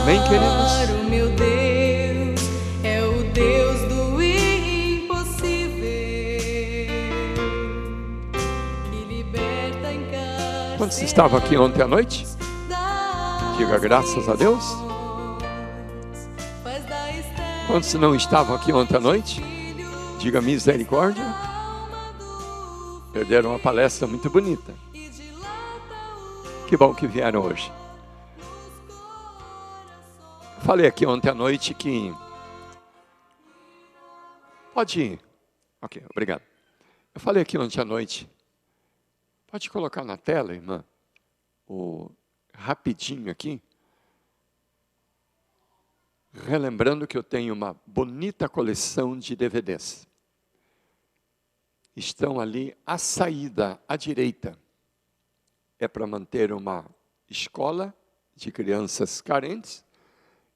Amém, queridos? O meu Deus é o Deus do impossível, que liberta em casa. Quantos estavam aqui ontem à noite? Diga graças a Deus. Quantos não estavam aqui ontem à noite? Diga misericórdia. Perderam uma palestra muito bonita. Que bom que vieram hoje. Falei aqui ontem à noite que... Pode ir. Ok, obrigado. Eu falei aqui ontem à noite. Pode colocar na tela, irmã, rapidinho aqui. Relembrando que eu tenho uma bonita coleção de DVDs. Estão ali à saída, à direita. É para manter uma escola de crianças carentes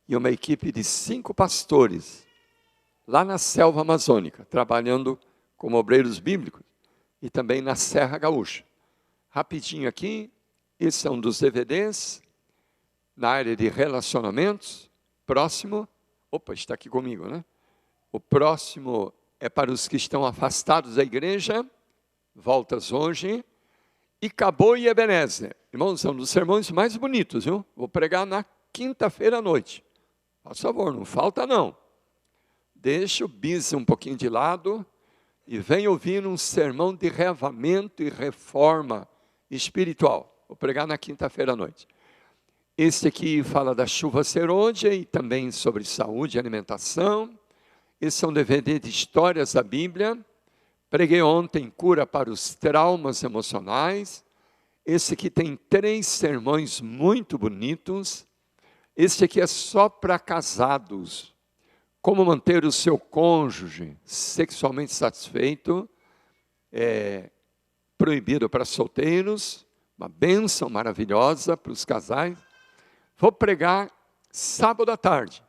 e uma equipe de 5 pastores lá na selva amazônica, trabalhando como obreiros bíblicos e também na Serra Gaúcha. Rapidinho aqui, esse é um dos DVDs na área de relacionamentos. Próximo, opa, está aqui comigo, né? O próximo é para os que estão afastados da igreja, voltas hoje, e Cabo e Ebenezer. Irmãos, são dos sermões mais bonitos, viu? Vou pregar na quinta-feira à noite. Por favor, não falta não. Deixa o bis um pouquinho de lado e vem ouvir um sermão de reavamento e reforma espiritual. Vou pregar na quinta-feira à noite. Este aqui fala da chuva serôdia e também sobre saúde e alimentação. Esse é um DVD de histórias da Bíblia. Preguei ontem cura para os traumas emocionais. Esse aqui tem 3 sermões muito bonitos. Este aqui é só para casados. Como manter o seu cônjuge sexualmente satisfeito. É proibido para solteiros. Uma bênção maravilhosa para os casais. Vou pregar sábado à tarde.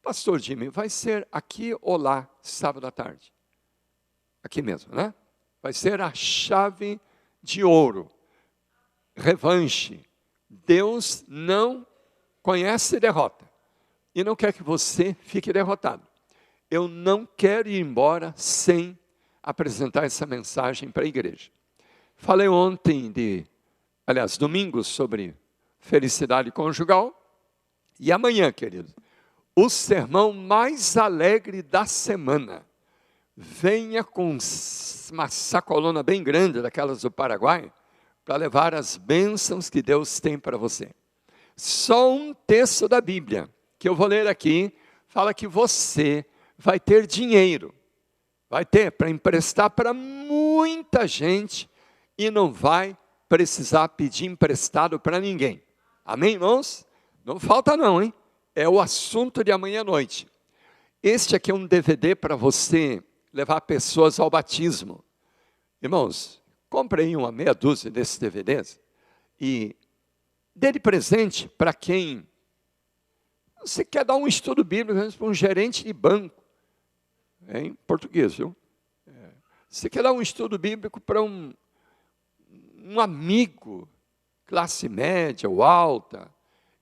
Pastor Jimmy, vai ser aqui ou lá, sábado à tarde? Aqui mesmo, né? Vai ser a chave de ouro. Revanche. Deus não conhece derrota. E não quer que você fique derrotado. Eu não quero ir embora sem apresentar essa mensagem para a igreja. Falei ontem domingo, sobre felicidade conjugal. E amanhã, querido, o sermão mais alegre da semana. Venha com uma sacolona bem grande, daquelas do Paraguai, para levar as bênçãos que Deus tem para você. Só um texto da Bíblia, que eu vou ler aqui, fala que você vai ter dinheiro. Vai ter para emprestar para muita gente e não vai precisar pedir emprestado para ninguém. Amém, irmãos? Não falta não, hein? É o assunto de amanhã à noite. Este aqui é um DVD para você levar pessoas ao batismo. Irmãos, compre aí uma meia dúzia desses DVDs e dê de presente para quem você quer dar um estudo bíblico para um gerente de banco. É em português, viu? Você quer dar um estudo bíblico para um amigo, classe média ou alta.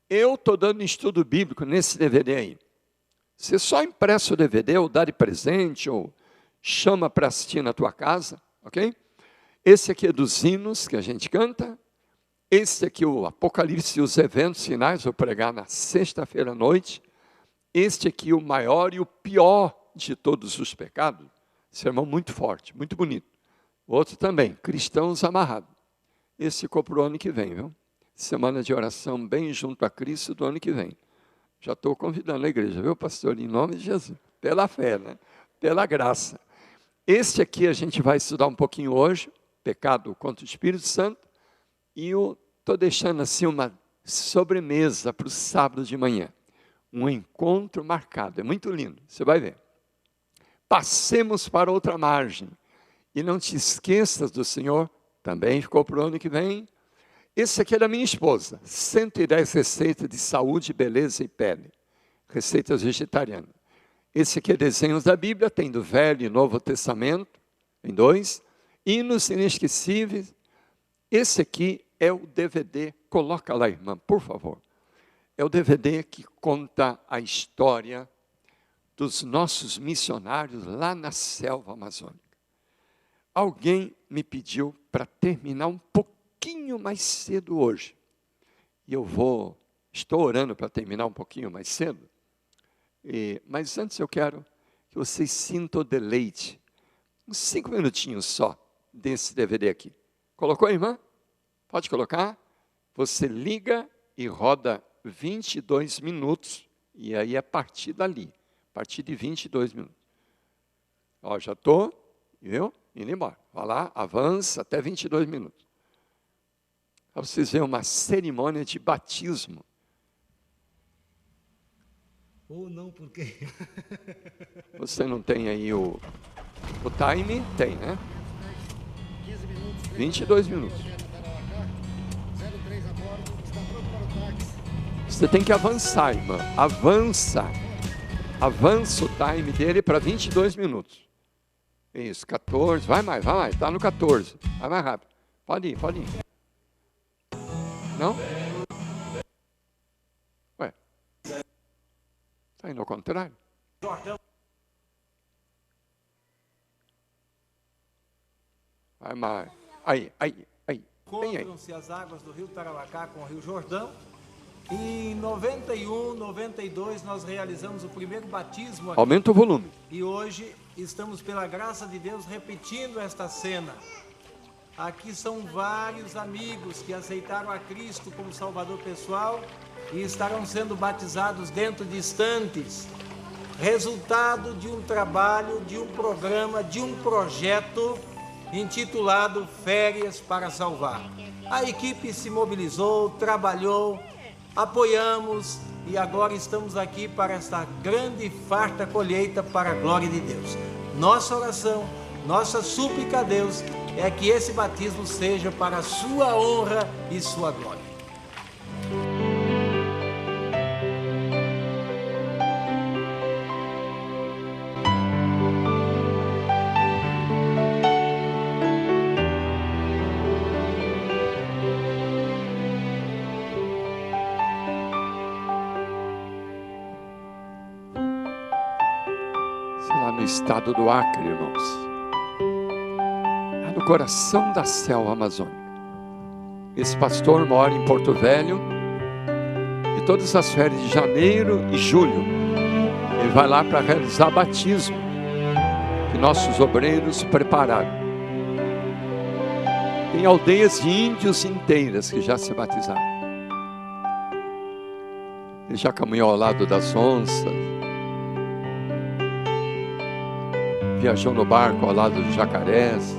Eu estou dando estudo bíblico nesse DVD aí. Você só empresta o DVD, ou dá de presente, ou chama para assistir na tua casa, ok? Esse aqui é dos hinos que a gente canta. Esse aqui é o Apocalipse e os eventos finais, vou pregar na sexta-feira à noite. Este aqui é o maior e o pior de todos os pecados. Sermão muito forte, muito bonito. O outro também, cristãos amarrados. Esse ficou para o ano que vem, viu? Semana de oração bem junto a Cristo do ano que vem. Já estou convidando a igreja, viu, pastor? Em nome de Jesus. Pela fé, né? Pela graça. Este aqui a gente vai estudar um pouquinho hoje, pecado contra o Espírito Santo. E eu estou deixando assim uma sobremesa para o sábado de manhã. Um encontro marcado, é muito lindo, você vai ver. Passemos para outra margem. E não te esqueças do Senhor, também ficou para o ano que vem. Esse aqui é da minha esposa, 110 receitas de saúde, beleza e pele. Receitas vegetarianas. Esse aqui é desenhos da Bíblia, tem do Velho e Novo Testamento, em 2. Hinos inesquecíveis. Esse aqui é o DVD, coloca lá, irmã, por favor. é o DVD que conta a história dos nossos missionários lá na selva amazônica. Alguém me pediu para terminar um pouquinho mais cedo hoje. E estou orando para terminar um pouquinho mais cedo. Mas antes eu quero que vocês sintam o deleite, uns 5 minutinhos só, desse DVD aqui. Colocou, irmã? Pode colocar? Você liga e roda 22 minutos, e aí é a partir dali, a partir de 22 minutos. Ó, já estou, viu? Indo embora. Vai lá, avança até 22 minutos. Para vocês verem uma cerimônia de batismo. Ou não, porque... Você não tem aí o time? Tem, né? 15 minutos. 22 minutos. 03 a bordo, está pronto para o táxi. Você tem que avançar, irmã. Avança. Avança o time dele para 22 minutos. Isso, 14. Vai mais. Está no 14. Vai mais rápido. Pode ir. Não? Ué. Está indo ao contrário? Vai mais. Aí. Encontram-se as águas do rio Tarauacá com o rio Jordão. E em 91, 92, nós realizamos o primeiro batismo aqui. Aumenta o volume. E hoje estamos, pela graça de Deus, repetindo esta cena. Aqui são vários amigos que aceitaram a Cristo como Salvador pessoal e estarão sendo batizados dentro de instantes. Resultado de um trabalho, de um programa, de um projeto intitulado Férias para Salvar. A equipe se mobilizou, trabalhou, apoiamos e agora estamos aqui para esta grande e farta colheita para a glória de Deus. Nossa oração, nossa súplica a Deus é que esse batismo seja para a sua honra e sua glória. No estado do Acre, irmãos, no coração da selva amazônica. Esse pastor mora em Porto Velho e todas as férias de janeiro e julho ele vai lá para realizar batismo que nossos obreiros prepararam. Tem aldeias de índios inteiras que já se batizaram. Ele já caminhou ao lado das onças, viajou no barco ao lado dos jacarés.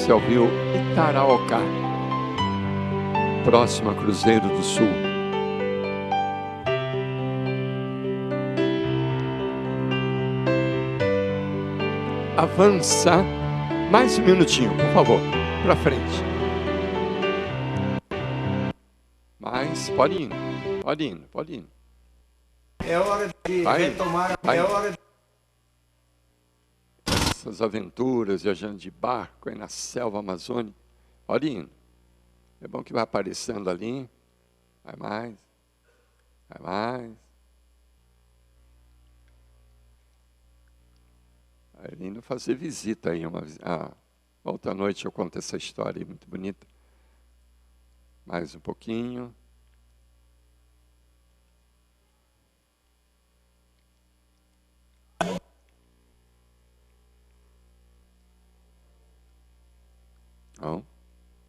Esse é o rio Itaraocá, próximo a Cruzeiro do Sul. Avança mais um minutinho, por favor, para frente. Mas pode ir, pode ir. É hora de retomar, é hora de... Essas aventuras, viajando de barco aí na selva amazônica. Olha indo. É bom que vai aparecendo ali. Vai mais. Vai indo fazer visita aí. Outra noite eu conto essa história aí, muito bonita. Mais um pouquinho.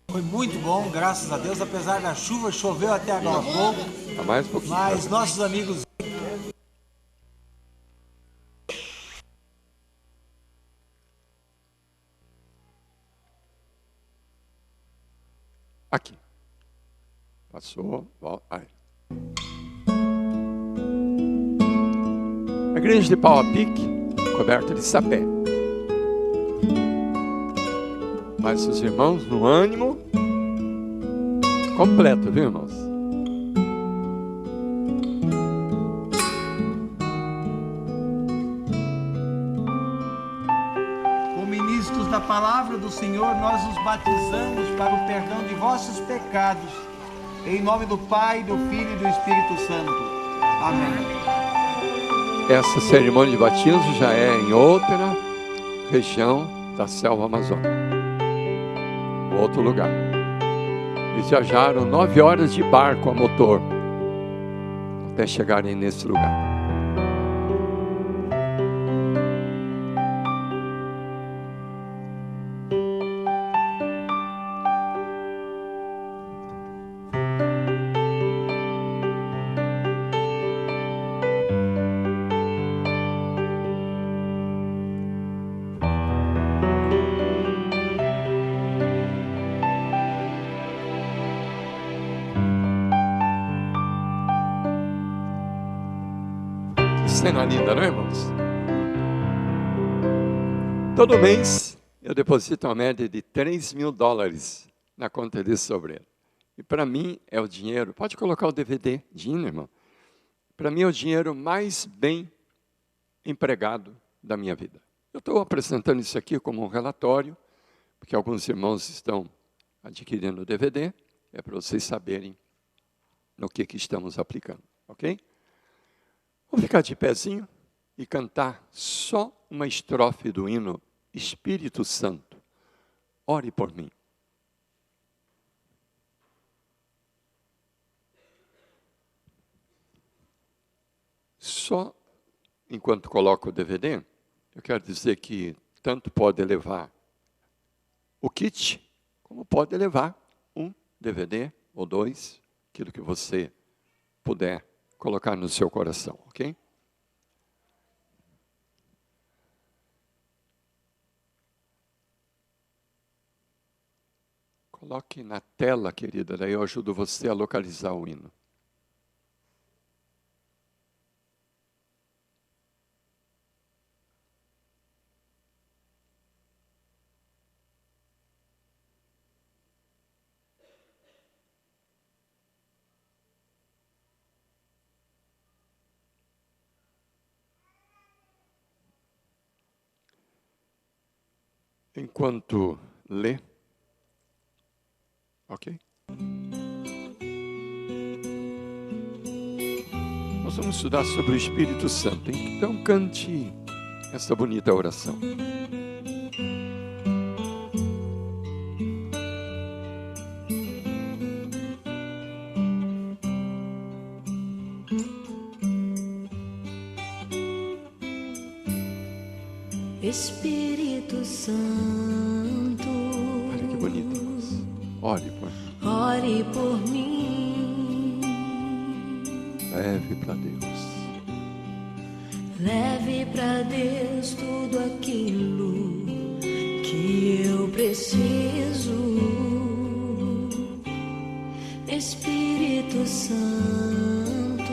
Foi muito bom, graças a Deus, apesar da chuva, choveu até agora há pouco. Mais um pouquinho. Mas nossos amigos... Aqui. Passou, volta. Aí. A igreja de pau a pique, coberta de sapé. Mas os irmãos no ânimo completo, viu, irmãos? Como ministros da palavra do Senhor, nós os batizamos para o perdão de vossos pecados. Em nome do Pai, do Filho e do Espírito Santo. Amém. Essa cerimônia de batismo já é em outra região da selva amazônica. Outro lugar. Eles viajaram 9 horas de barco a motor até chegarem nesse lugar. Cena linda, não é, irmãos? Todo mês eu deposito uma média de $3.000 na conta desse obreiro. E para mim é o dinheiro, pode colocar o DVD de hino, irmão. Para mim é o dinheiro mais bem empregado da minha vida. Eu estou apresentando isso aqui como um relatório, porque alguns irmãos estão adquirindo o DVD, é para vocês saberem no que estamos aplicando, ok? Vamos ficar de pezinho e cantar só uma estrofe do hino Espírito Santo, ore por mim. Só enquanto coloco o DVD, eu quero dizer que tanto pode levar o kit, como pode levar um DVD ou 2, aquilo que você puder colocar no seu coração, ok? Coloque na tela, querida, daí eu ajudo você a localizar o hino. Enquanto lê, ok? Nós vamos estudar sobre o Espírito Santo, então cante essa bonita oração. Espírito Santo, Olha que bonito. Ore por mim. ore por mim. Leve para Deus. Leve para Deus tudo aquilo que eu preciso. Espírito Santo,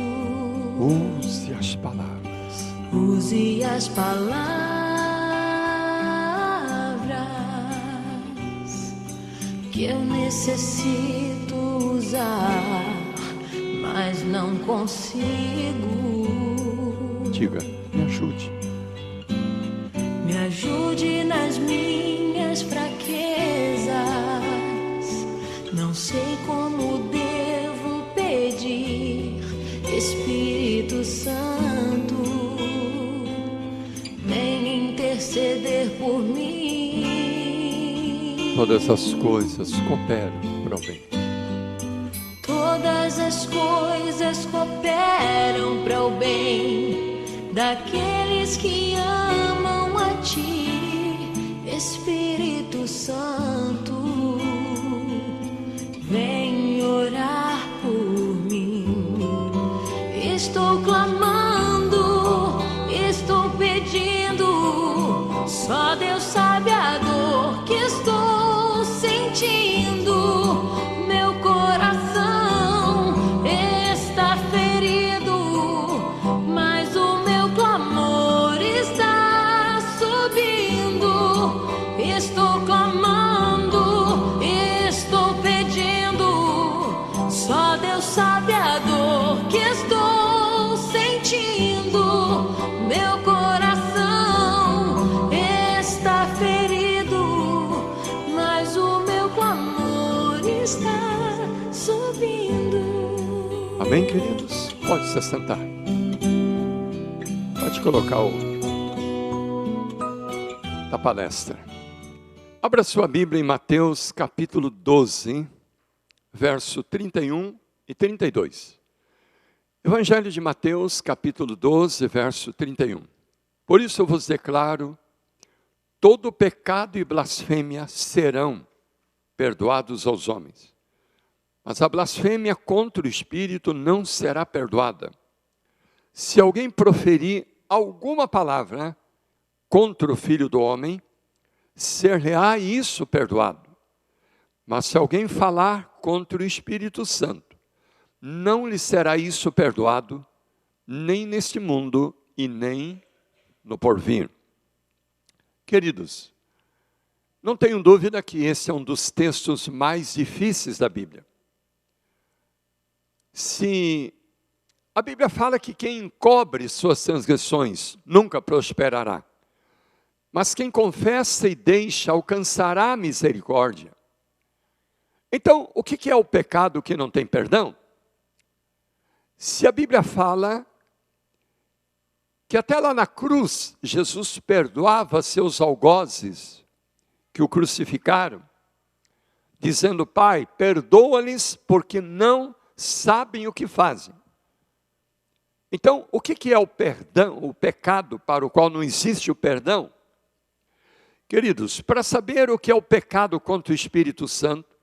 Use as palavras. use as palavras que eu necessito usar, mas não consigo. Diga, me ajude. Me ajude nas minhas fraquezas. Não sei como devo pedir. Espírito Santo, vem interceder por mim. Todas as coisas cooperam para o bem. Todas as coisas cooperam para o bem daqueles que amam a Ti, Espírito Santo. Vem orar por mim. Estou clamando, estou pedindo. Só Deus sabe a dor que estou sentindo. Meu Amém, queridos? Pode se sentar. Pode colocar a palestra. Abra sua Bíblia em Mateus capítulo 12, verso 31 e 32. Evangelho de Mateus capítulo 12, verso 31. Por isso eu vos declaro, todo pecado e blasfêmia serão perdoados aos homens. Mas a blasfêmia contra o Espírito não será perdoada. Se alguém proferir alguma palavra contra o Filho do Homem, ser-lhe-á isso perdoado. Mas se alguém falar contra o Espírito Santo, não lhe será isso perdoado, nem neste mundo e nem no porvir. Queridos, não tenho dúvida que esse é um dos textos mais difíceis da Bíblia. Se a Bíblia fala que quem encobre suas transgressões nunca prosperará, mas quem confessa e deixa alcançará a misericórdia. Então, o que é o pecado que não tem perdão? Se a Bíblia fala que até lá na cruz Jesus perdoava seus algozes que o crucificaram, dizendo: Pai, perdoa-lhes porque não sabem o que fazem. Então, o que é o perdão, o pecado para o qual não existe o perdão? Queridos, para saber o que é o pecado contra o Espírito Santo,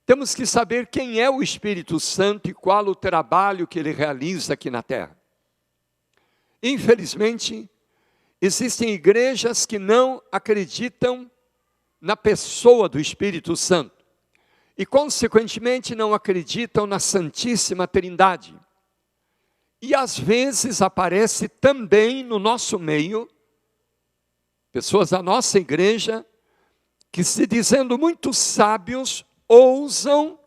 temos que saber quem é o Espírito Santo e qual o trabalho que ele realiza aqui na terra. Infelizmente, existem igrejas que não acreditam na pessoa do Espírito Santo e, consequentemente, não acreditam na Santíssima Trindade. E às vezes aparece também no nosso meio pessoas da nossa igreja que, se dizendo muito sábios, ousam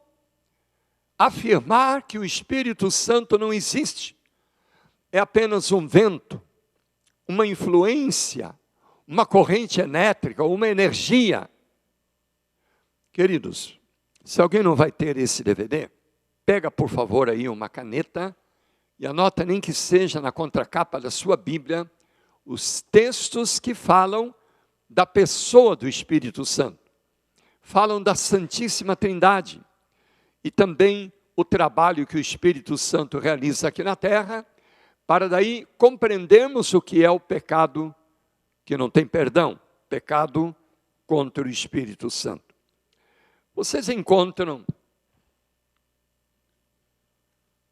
afirmar que o Espírito Santo não existe. É apenas um vento, uma influência, uma corrente elétrica, uma energia. Queridos, se alguém não vai ter esse DVD, pega por favor aí uma caneta e anota, nem que seja na contracapa da sua Bíblia, os textos que falam da pessoa do Espírito Santo. Falam da Santíssima Trindade e também o trabalho que o Espírito Santo realiza aqui na terra, para daí compreendermos o que é o pecado que não tem perdão, pecado contra o Espírito Santo. Vocês encontram,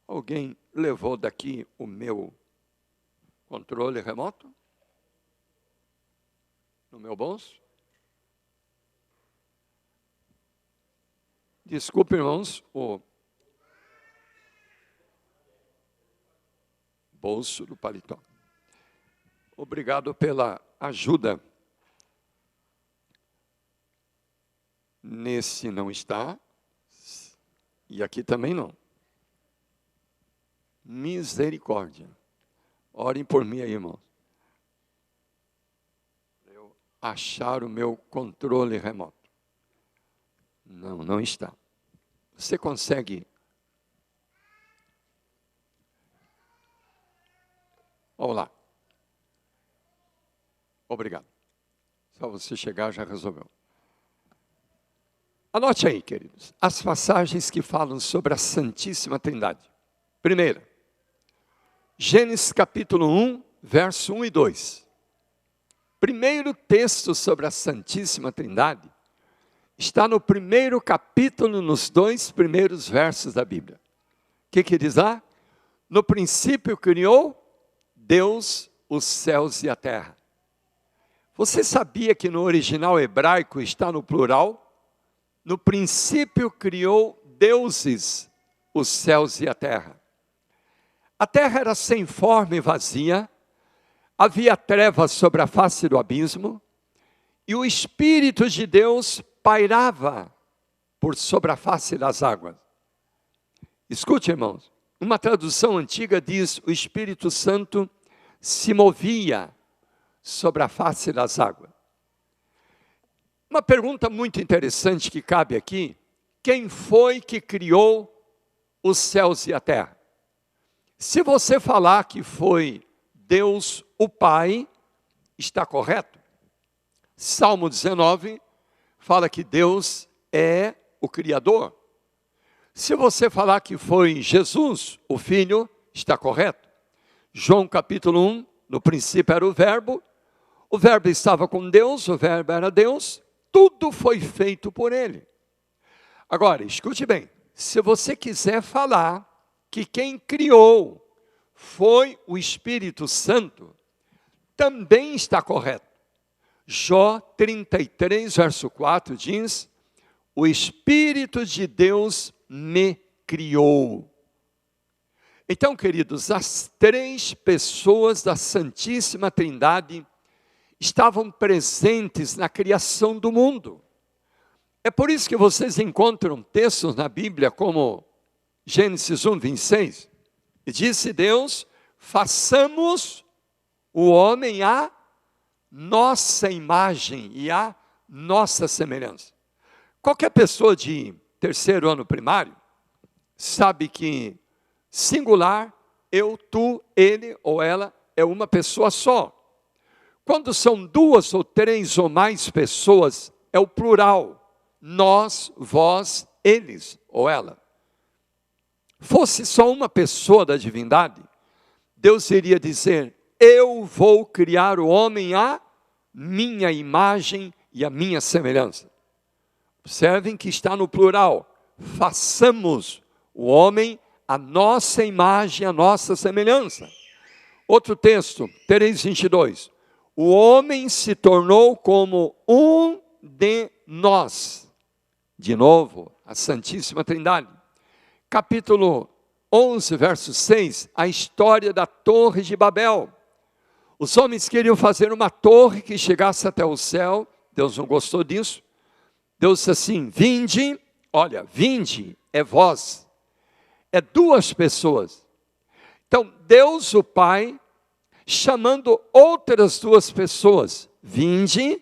alguém levou daqui o meu controle remoto? No meu bolso? Desculpe, irmãos, o bolso do paletó. Obrigado pela ajuda. Nesse não está, e aqui também não. Misericórdia. Orem por mim aí, irmãos. Eu achar o meu controle remoto. Não, não está. Você consegue? Vamos lá. Obrigado. Só você chegar já resolveu. Anote aí, queridos, as passagens que falam sobre a Santíssima Trindade. Primeira, Gênesis capítulo 1, verso 1 e 2. Primeiro texto sobre a Santíssima Trindade está no primeiro capítulo, nos 2 primeiros versos da Bíblia. O que diz lá? No princípio criou Deus os céus e a terra. Você sabia que no original hebraico está no plural? No princípio criou deuses os céus e a terra. A terra era sem forma e vazia, havia trevas sobre a face do abismo, e o Espírito de Deus pairava por sobre a face das águas. Escute, irmãos, uma tradução antiga diz: o Espírito Santo se movia sobre a face das águas. Uma pergunta muito interessante que cabe aqui: quem foi que criou os céus e a terra? Se você falar que foi Deus o Pai, está correto. Salmo 19 fala que Deus é o Criador. Se você falar que foi Jesus, o Filho, está correto. João capítulo 1, no princípio era o Verbo estava com Deus, o Verbo era Deus, tudo foi feito por Ele. Agora, escute bem, se você quiser falar que quem criou foi o Espírito Santo, também está correto. Jó 33, verso 4 diz, o Espírito de Deus me criou. Então, queridos, as 3 pessoas da Santíssima Trindade estavam presentes na criação do mundo. É por isso que vocês encontram textos na Bíblia como Gênesis 1, 26. E disse Deus, façamos o homem à nossa imagem e à nossa semelhança. Qualquer pessoa de 3º ano primário sabe que singular, eu, tu, ele ou ela é uma pessoa só. Quando são 2 ou 3 ou mais pessoas, é o plural. Nós, vós, eles ou ela. Fosse só uma pessoa da divindade, Deus iria dizer, eu vou criar o homem à minha imagem e à minha semelhança. Observem que está no plural. Façamos o homem à nossa imagem, à nossa semelhança. Outro texto, 3:22. O homem se tornou como um de nós. De novo, a Santíssima Trindade. Capítulo 11, verso 6, a história da Torre de Babel. Os homens queriam fazer uma torre que chegasse até o céu. Deus não gostou disso. Deus disse assim, vinde, olha, vinde é vós. É 2 pessoas. Então, Deus o Pai, chamando outras 2 pessoas, vinde,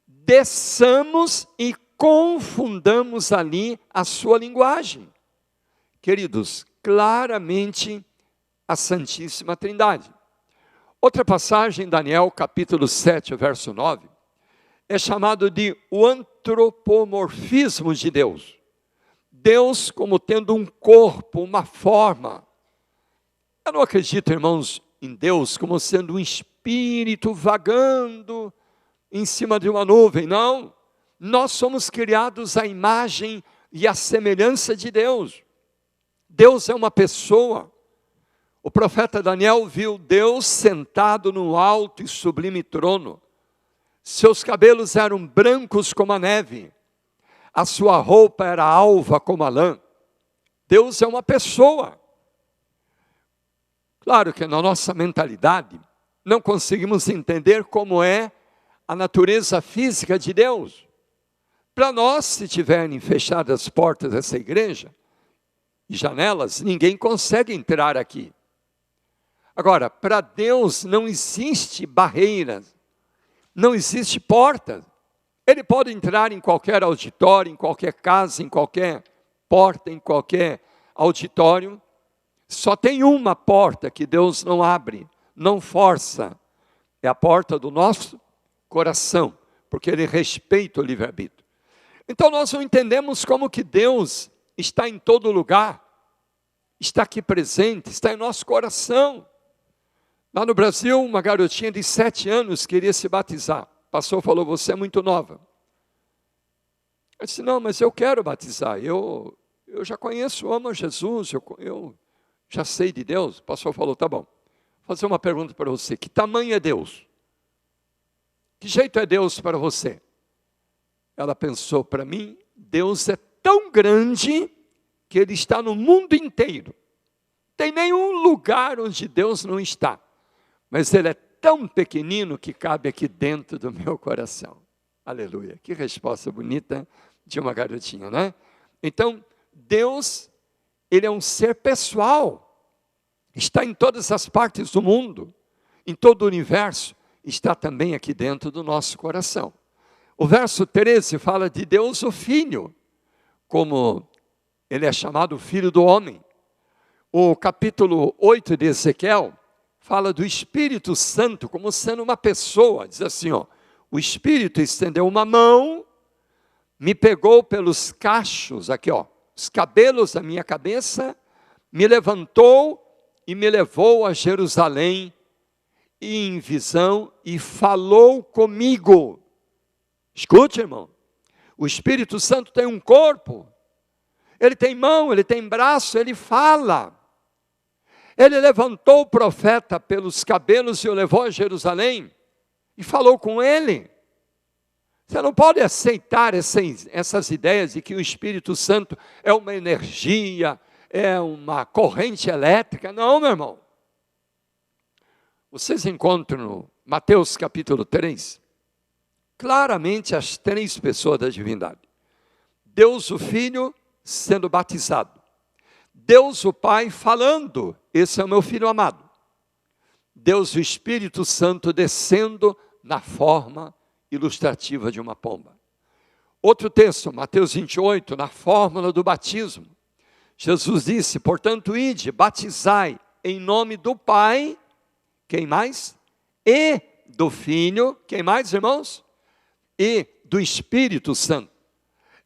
desçamos e confundamos ali a sua linguagem. Queridos, claramente a Santíssima Trindade. Outra passagem, Daniel capítulo 7, verso 9, é chamado de o antropomorfismo de Deus. Deus como tendo um corpo, uma forma. Eu não acredito, irmãos, em Deus como sendo um espírito vagando em cima de uma nuvem, não. Nós somos criados à imagem e à semelhança de Deus. Deus é uma pessoa. O profeta Daniel viu Deus sentado no alto e sublime trono. Seus cabelos eram brancos como a neve. A sua roupa era alva como a lã. Deus é uma pessoa. Claro que na nossa mentalidade não conseguimos entender como é a natureza física de Deus. Para nós, se tiverem fechadas as portas dessa igreja e janelas, ninguém consegue entrar aqui. Agora, para Deus não existe barreiras, não existe porta. Ele pode entrar em qualquer auditório, em qualquer casa, em qualquer porta, em qualquer auditório. Só tem uma porta que Deus não abre, não força. É a porta do nosso coração, porque Ele respeita o livre-arbítrio. Então nós não entendemos como que Deus está em todo lugar, está aqui presente, está em nosso coração. Lá no Brasil, uma garotinha de 7 anos queria se batizar. O pastor falou, você é muito nova. Eu disse, não, mas eu quero batizar. Eu já conheço, amo a Jesus, eu já sei de Deus. O pastor falou, tá bom. Vou fazer uma pergunta para você. Que tamanho é Deus? Que jeito é Deus para você? Ela pensou, para mim, Deus é tão grande que Ele está no mundo inteiro. Tem nenhum lugar onde Deus não está. Mas Ele é tão pequenino que cabe aqui dentro do meu coração. Aleluia. Que resposta bonita de uma garotinha, né? Então, Deus, Ele é um ser pessoal. Está em todas as partes do mundo. Em todo o universo. Está também aqui dentro do nosso coração. O verso 13 fala de Deus o Filho. Como Ele é chamado Filho do Homem. O capítulo 8 de Ezequiel fala do Espírito Santo como sendo uma pessoa. Diz assim, ó, o Espírito estendeu uma mão, me pegou pelos cachos, aqui ó, os cabelos da minha cabeça, me levantou e me levou a Jerusalém e em visão e falou comigo. Escute, irmão, o Espírito Santo tem um corpo, ele tem mão, ele tem braço, ele fala. Ele levantou o profeta pelos cabelos e o levou a Jerusalém e falou com ele. Você não pode aceitar essas ideias de que o Espírito Santo é uma energia, é uma corrente elétrica. Não, meu irmão. Vocês encontram no Mateus capítulo 3, claramente as 3 pessoas da divindade. Deus o Filho sendo batizado. Deus o Pai falando, esse é o meu Filho amado. Deus o Espírito Santo descendo na forma ilustrativa de uma pomba. Outro texto, Mateus 28, na fórmula do batismo. Jesus disse, portanto, ide, batizai em nome do Pai, quem mais? E do Filho, quem mais, irmãos? E do Espírito Santo.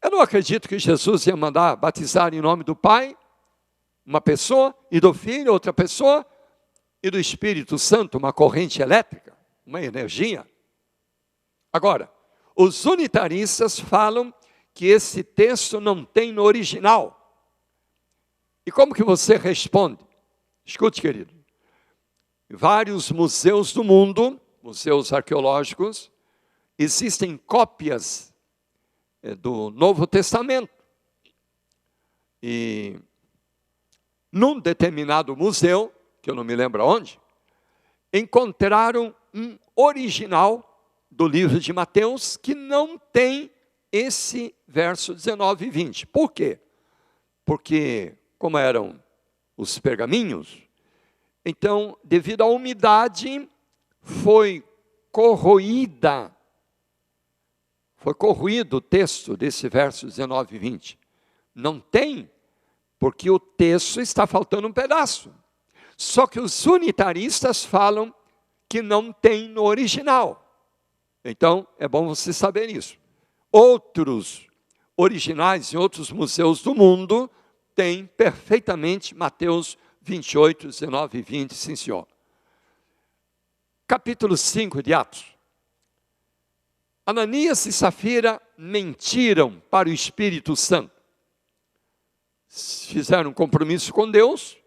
Eu não acredito que Jesus ia mandar batizar em nome do Pai, uma pessoa, e do Filho, outra pessoa, e do Espírito Santo, uma corrente elétrica, uma energia. Agora, os unitaristas falam que esse texto não tem no original. E como que você responde? Escute, querido. Vários museus do mundo, museus arqueológicos, existem cópias do Novo Testamento. E num determinado museu, que eu não me lembro onde, encontraram um original do livro de Mateus que não tem esse verso 19 e 20. Por quê? Porque, como eram os pergaminhos, então, devido à umidade, foi corroído o texto desse verso 19 e 20. Não tem, porque o texto está faltando um pedaço. Só que os unitaristas falam que não tem no original. Então, é bom você saber isso. Outros originais em outros museus do mundo têm perfeitamente Mateus 28, 19 e 20, sim senhor. Capítulo 5 de Atos. Ananias e Safira mentiram para o Espírito Santo. Fizeram um compromisso com Deus,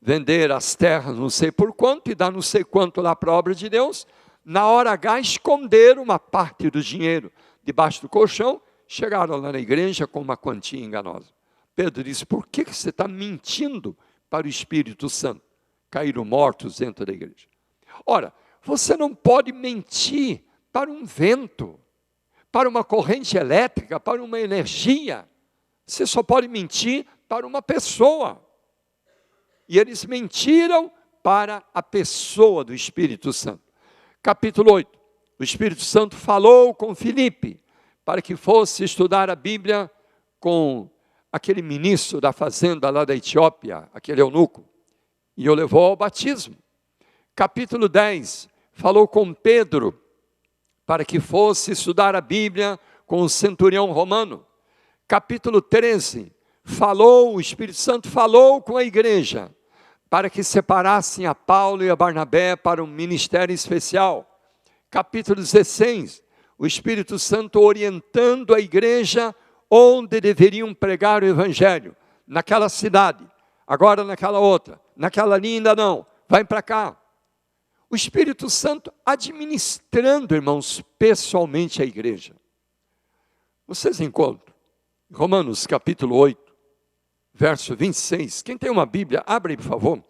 vender as terras não sei por quanto e dar não sei quanto lá para a obra de Deus. Na hora H, esconderam uma parte do dinheiro debaixo do colchão, chegaram lá na igreja com uma quantia enganosa. Pedro disse, por que você está mentindo para o Espírito Santo? Caíram mortos dentro da igreja. Ora, você não pode mentir para um vento, para uma corrente elétrica, para uma energia. Você só pode mentir para uma pessoa. E eles mentiram para a pessoa do Espírito Santo. Capítulo 8. O Espírito Santo falou com Filipe para que fosse estudar a Bíblia com aquele ministro da fazenda lá da Etiópia, aquele eunuco, e o levou ao batismo. Capítulo 10. Falou com Pedro para que fosse estudar a Bíblia com o centurião romano. Capítulo 13. O Espírito Santo falou com a igreja para que separassem a Paulo e a Barnabé para um ministério especial. Capítulo 16, o Espírito Santo orientando a igreja onde deveriam pregar o Evangelho. Naquela cidade, agora naquela outra, naquela ali ainda não, vai para cá. O Espírito Santo administrando, irmãos, pessoalmente a igreja. Vocês encontram, Romanos capítulo 8, verso 26, quem tem uma Bíblia, abre aí, por favor.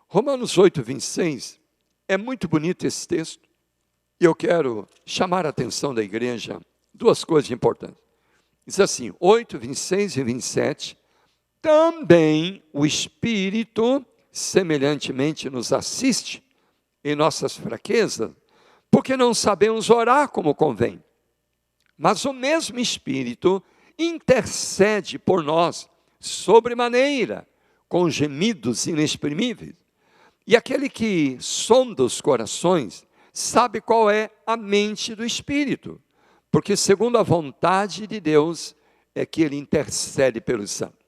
Romanos 8, 26, é muito bonito esse texto, e eu quero chamar a atenção da igreja, duas coisas importantes. Diz assim, 8, 26 e 27, também o Espírito semelhantemente nos assiste em nossas fraquezas, porque não sabemos orar como convém. Mas o mesmo Espírito intercede por nós sobremaneira, com gemidos inexprimíveis. E aquele que sonda os corações sabe qual é a mente do Espírito, porque segundo a vontade de Deus é que ele intercede pelos santos.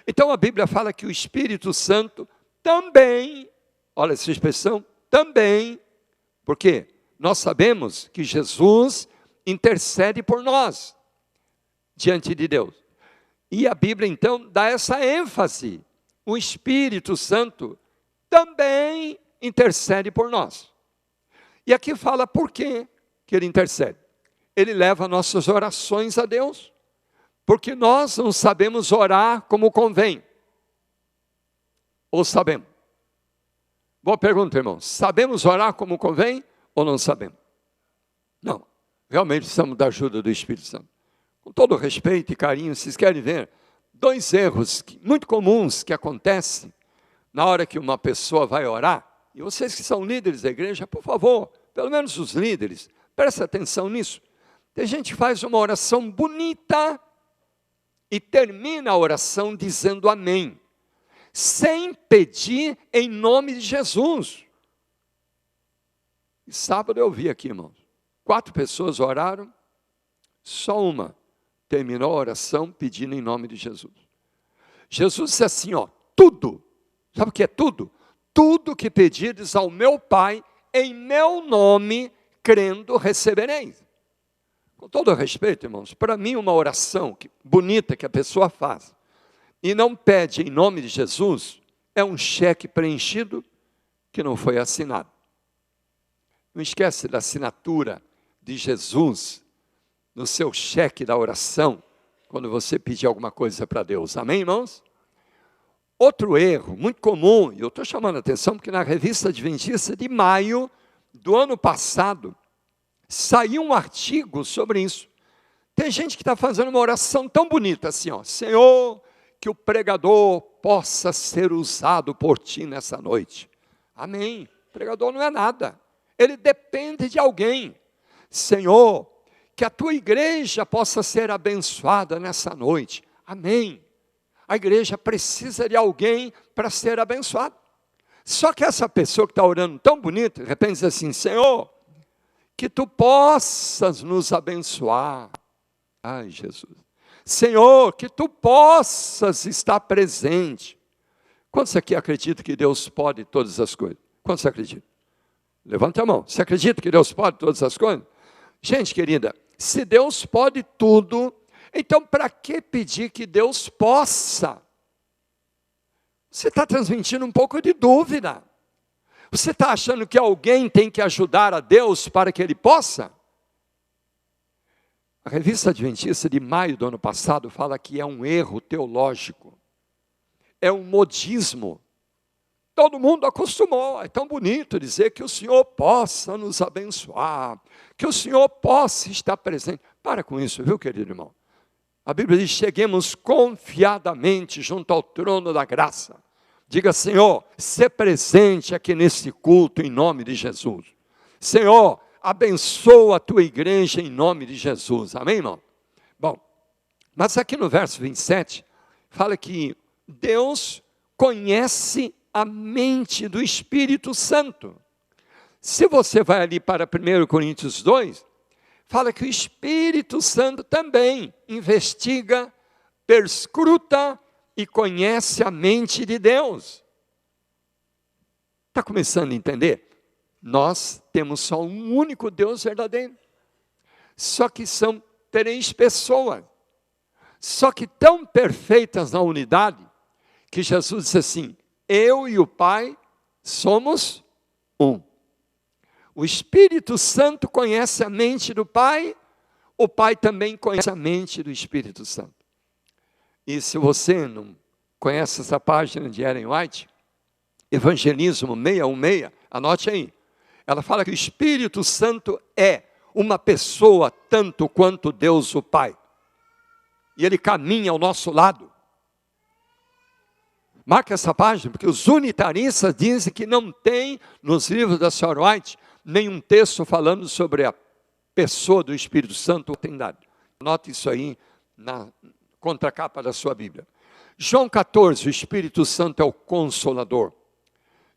Então a Bíblia fala que o Espírito Santo também, olha essa expressão, também, porque nós sabemos que Jesus intercede por nós diante de Deus. E a Bíblia então dá essa ênfase, o Espírito Santo também intercede por nós. E aqui fala por que ele intercede. Ele leva nossas orações a Deus, porque nós não sabemos orar como convém. Ou sabemos? Boa pergunta, irmãos. Sabemos orar como convém ou não sabemos? Não. Realmente precisamos da ajuda do Espírito Santo. Com todo respeito e carinho, vocês querem ver 2 erros muito comuns que acontecem na hora que uma pessoa vai orar? E vocês que são líderes da igreja, por favor, pelo menos os líderes, prestem atenção nisso. Tem gente que faz uma oração bonita e termina a oração dizendo amém, sem pedir em nome de Jesus. E sábado eu vi aqui, irmãos, 4 pessoas oraram, só uma terminou a oração pedindo em nome de Jesus. Jesus disse assim, ó, tudo, sabe o que é tudo? Tudo que pedires ao meu Pai, em meu nome, crendo, recebereis. Com todo respeito, irmãos, para mim uma oração bonita que a pessoa faz, e não pede em nome de Jesus, é um cheque preenchido que não foi assinado. Não esquece da assinatura de Jesus no seu cheque da oração, quando você pedir alguma coisa para Deus. Amém, irmãos? Outro erro muito comum, e eu estou chamando a atenção porque na revista Adventista de maio do ano passado, saiu um artigo sobre isso. Tem gente que está fazendo uma oração tão bonita assim, ó, Senhor, que o pregador possa ser usado por ti nessa noite. Amém. O pregador não é nada. Ele depende de alguém. Senhor, que a tua igreja possa ser abençoada nessa noite. Amém. A igreja precisa de alguém para ser abençoada. Só que essa pessoa que está orando tão bonito, de repente diz assim, Senhor, que tu possas nos abençoar. Ai, Jesus. Senhor, que tu possas estar presente. Quantos aqui acreditam que Deus pode todas as coisas? Quantos acreditam? Levanta a mão. Você acredita que Deus pode todas as coisas? Gente querida, se Deus pode tudo, então para que pedir que Deus possa? Você está transmitindo um pouco de dúvida. Você está achando que alguém tem que ajudar a Deus para que Ele possa? A revista Adventista de maio do ano passado fala que é um erro teológico. É um modismo. Todo mundo acostumou, é tão bonito dizer que o Senhor possa nos abençoar, que o Senhor possa estar presente. Para com isso, viu, querido irmão? A Bíblia diz, cheguemos confiadamente junto ao trono da graça. Diga, Senhor, se presente aqui nesse culto em nome de Jesus. Senhor, abençoa a tua igreja em nome de Jesus. Amém, irmão? Bom, mas aqui no verso 27, fala que Deus conhece a mente do Espírito Santo. Se você vai ali para 1 Coríntios 2, fala que o Espírito Santo também investiga, perscruta e conhece a mente de Deus. Está começando a entender? Nós temos só um único Deus verdadeiro. Só que são 3 pessoas. Só que tão perfeitas na unidade, que Jesus disse assim, eu e o Pai somos um. O Espírito Santo conhece a mente do Pai, o Pai também conhece a mente do Espírito Santo. E se você não conhece essa página de Ellen White, Evangelismo 616, anote aí. Ela fala que o Espírito Santo é uma pessoa tanto quanto Deus o Pai. E Ele caminha ao nosso lado. Marca essa página, porque os unitaristas dizem que não tem nos livros da Sr. White nenhum texto falando sobre a pessoa do Espírito Santo ou Trindade. Anote isso aí na contracapa da sua Bíblia. João 14, o Espírito Santo é o Consolador.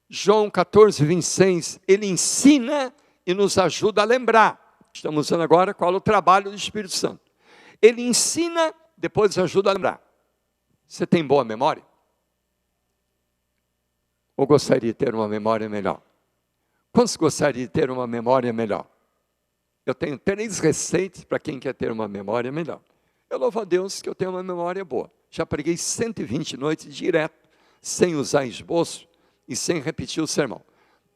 João 14, 26, ele ensina e nos ajuda a lembrar. Estamos vendo agora qual é o trabalho do Espírito Santo. Ele ensina, depois ajuda a lembrar. Você tem boa memória? Ou gostaria de ter uma memória melhor? Quantos gostariam de ter uma memória melhor? Eu tenho 3 receitas para quem quer ter uma memória melhor. Eu louvo a Deus que eu tenho uma memória boa. Já preguei 120 noites direto, sem usar esboço e sem repetir o sermão.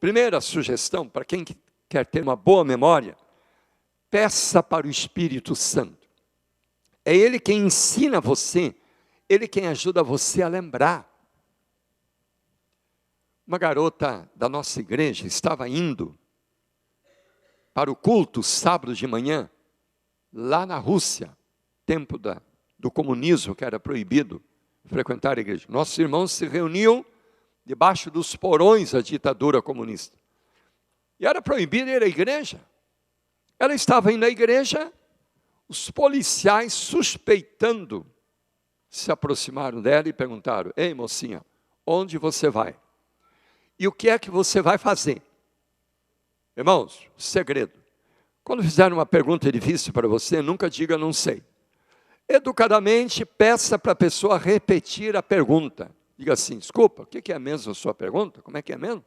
Primeira sugestão para quem quer ter uma boa memória, peça para o Espírito Santo. É Ele quem ensina você, Ele quem ajuda você a lembrar. Uma garota da nossa igreja estava indo para o culto sábado de manhã, lá na Rússia, tempo do comunismo, que era proibido frequentar a igreja. Nossos irmãos se reuniam debaixo dos porões da ditadura comunista. E era proibido ir à igreja. Ela estava indo à igreja, os policiais, suspeitando, se aproximaram dela e perguntaram: ei, mocinha, onde você vai? E o que é que você vai fazer? Irmãos, segredo. Quando fizeram uma pergunta difícil para você, nunca diga não sei. Educadamente, peça para a pessoa repetir a pergunta. Diga assim: desculpa, o que é mesmo a sua pergunta? Como é que é mesmo?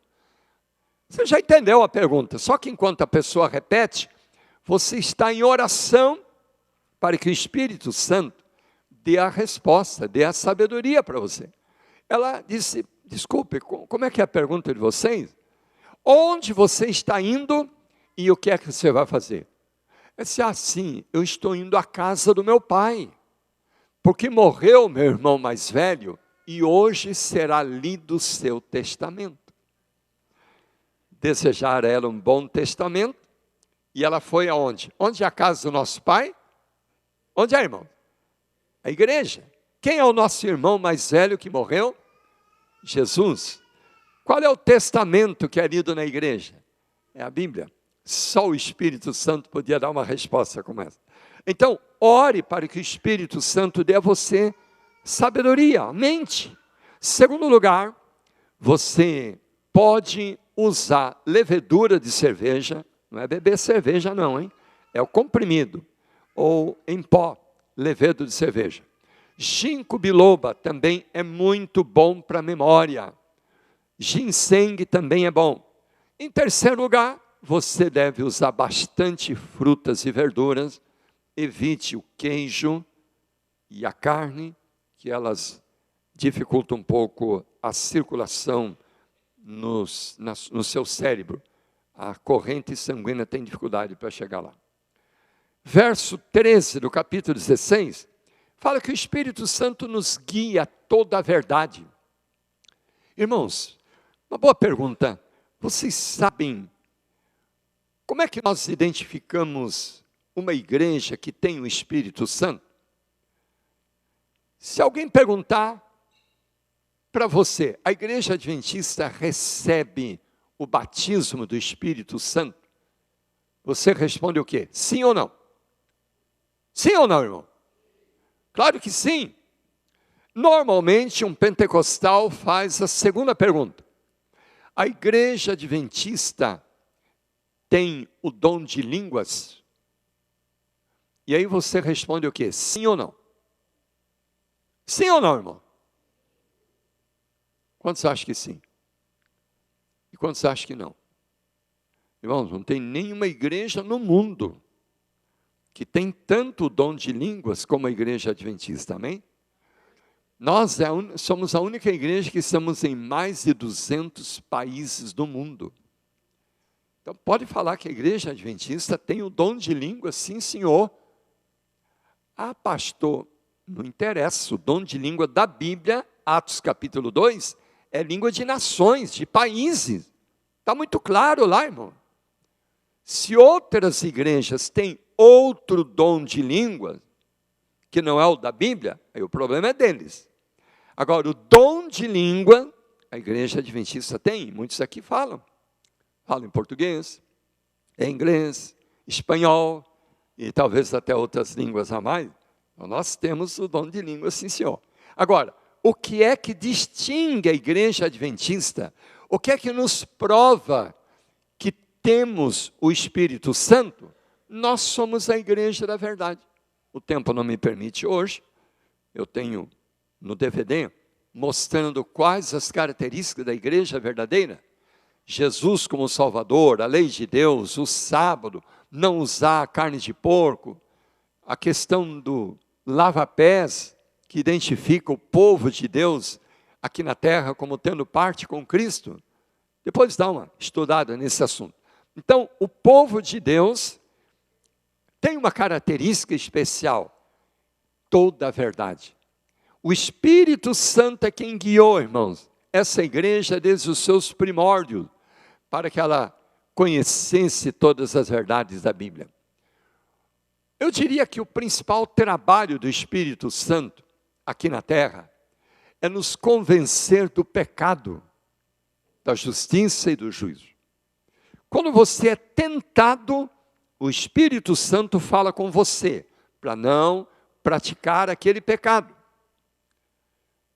Você já entendeu a pergunta, só que enquanto a pessoa repete, você está em oração para que o Espírito Santo dê a resposta, dê a sabedoria para você. Ela disse: desculpe, como é que é a pergunta de vocês? Onde você está indo e o que é que você vai fazer? Eu disse: sim, eu estou indo à casa do meu pai, porque morreu meu irmão mais velho e hoje será lido o seu testamento. Desejar ela um bom testamento, e ela foi aonde? Onde é a casa do nosso pai? Onde é, irmão? A igreja. Quem é o nosso irmão mais velho que morreu? Jesus. Qual é o testamento que é lido na igreja? É a Bíblia. Só o Espírito Santo podia dar uma resposta como essa. Então, ore para que o Espírito Santo dê a você sabedoria, mente. Segundo lugar, você pode usar levedura de cerveja, não é beber cerveja não, hein? É o comprimido, ou em pó, levedo de cerveja. Ginkgo biloba também é muito bom para a memória. Ginseng também é bom. Em terceiro lugar, você deve usar bastante frutas e verduras. Evite o queijo e a carne, que elas dificultam um pouco a circulação no seu cérebro. A corrente sanguínea tem dificuldade para chegar lá. Verso 13 do capítulo 16, fala que o Espírito Santo nos guia a toda a verdade. Irmãos, uma boa pergunta: vocês sabem como é que nós identificamos uma igreja que tem o Espírito Santo? Se alguém perguntar para você: a igreja adventista recebe o batismo do Espírito Santo? Você responde o quê? Sim ou não? Sim ou não, irmão? Claro que sim. Normalmente um pentecostal faz a segunda pergunta: a igreja adventista tem o dom de línguas? E aí você responde o quê? Sim ou não? Sim ou não, irmão? Quantos acham que sim? E quantos acham que não? Irmãos, não tem nenhuma igreja no mundo que tem tanto o dom de línguas como a igreja adventista, amém? Nós somos a única igreja que estamos em mais de 200 países do mundo. Então pode falar que a igreja adventista tem o dom de línguas, sim senhor. Ah, pastor, não interessa, o dom de língua da Bíblia, Atos capítulo 2, é língua de nações, de países. Está muito claro lá, irmão. Se outras igrejas têm outro dom de língua, que não é o da Bíblia, aí o problema é deles. Agora, o dom de língua, a igreja adventista tem, muitos aqui falam. Falam em português, em inglês, espanhol, e talvez até outras línguas a mais. Então, nós temos o dom de língua, sim senhor. Agora, o que é que distingue a igreja adventista? O que é que nos prova que temos o Espírito Santo? Nós somos a igreja da verdade. O tempo não me permite hoje. Eu tenho no DVD mostrando quais as características da igreja verdadeira. Jesus como Salvador, a lei de Deus, o sábado, não usar carne de porco, a questão do lava-pés, que identifica o povo de Deus aqui na terra como tendo parte com Cristo. Depois dá uma estudada nesse assunto. Então, o povo de Deus tem uma característica especial: toda a verdade. O Espírito Santo é quem guiou, irmãos, essa igreja desde os seus primórdios, para que ela conhecesse todas as verdades da Bíblia. Eu diria que o principal trabalho do Espírito Santo aqui na terra é nos convencer do pecado, da justiça e do juízo. Quando você é tentado, o Espírito Santo fala com você para não praticar aquele pecado.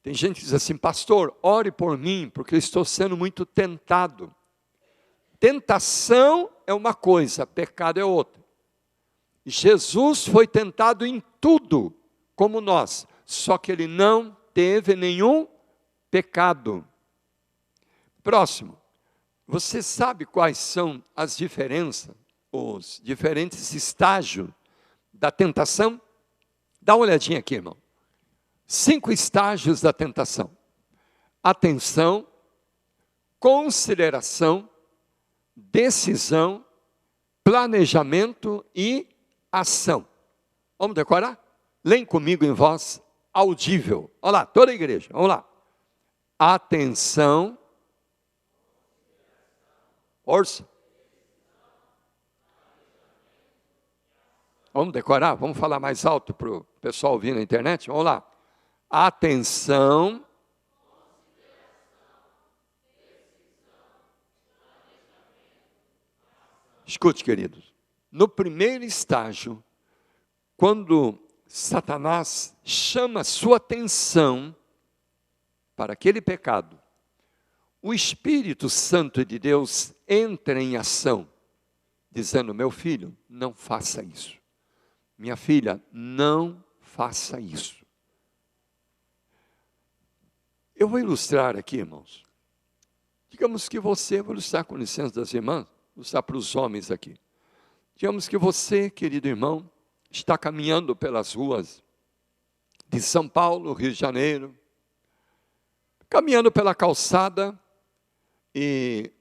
Tem gente que diz assim: pastor, ore por mim, porque eu estou sendo muito tentado. Tentação é uma coisa, pecado é outra. Jesus foi tentado em tudo, como nós, só que ele não teve nenhum pecado. Próximo, você sabe quais são as diferenças, os diferentes estágios da tentação? Dá uma olhadinha aqui, irmão. 5 estágios da tentação: atenção, consideração, decisão, planejamento e ação. Vamos decorar? Leem comigo em voz audível. Olha lá, toda a igreja, vamos lá. Atenção, força. Vamos decorar? Vamos falar mais alto para o pessoal ouvir na internet? Vamos lá. Atenção, escute, queridos, no primeiro estágio, quando Satanás chama sua atenção para aquele pecado, o Espírito Santo de Deus entra em ação, dizendo: meu filho, não faça isso. Minha filha, não faça isso. Eu vou ilustrar aqui, irmãos. Digamos que você, vou ilustrar com licença das irmãs, vou ilustrar para os homens aqui. Digamos que você, querido irmão, está caminhando pelas ruas de São Paulo, Rio de Janeiro, caminhando pela calçada e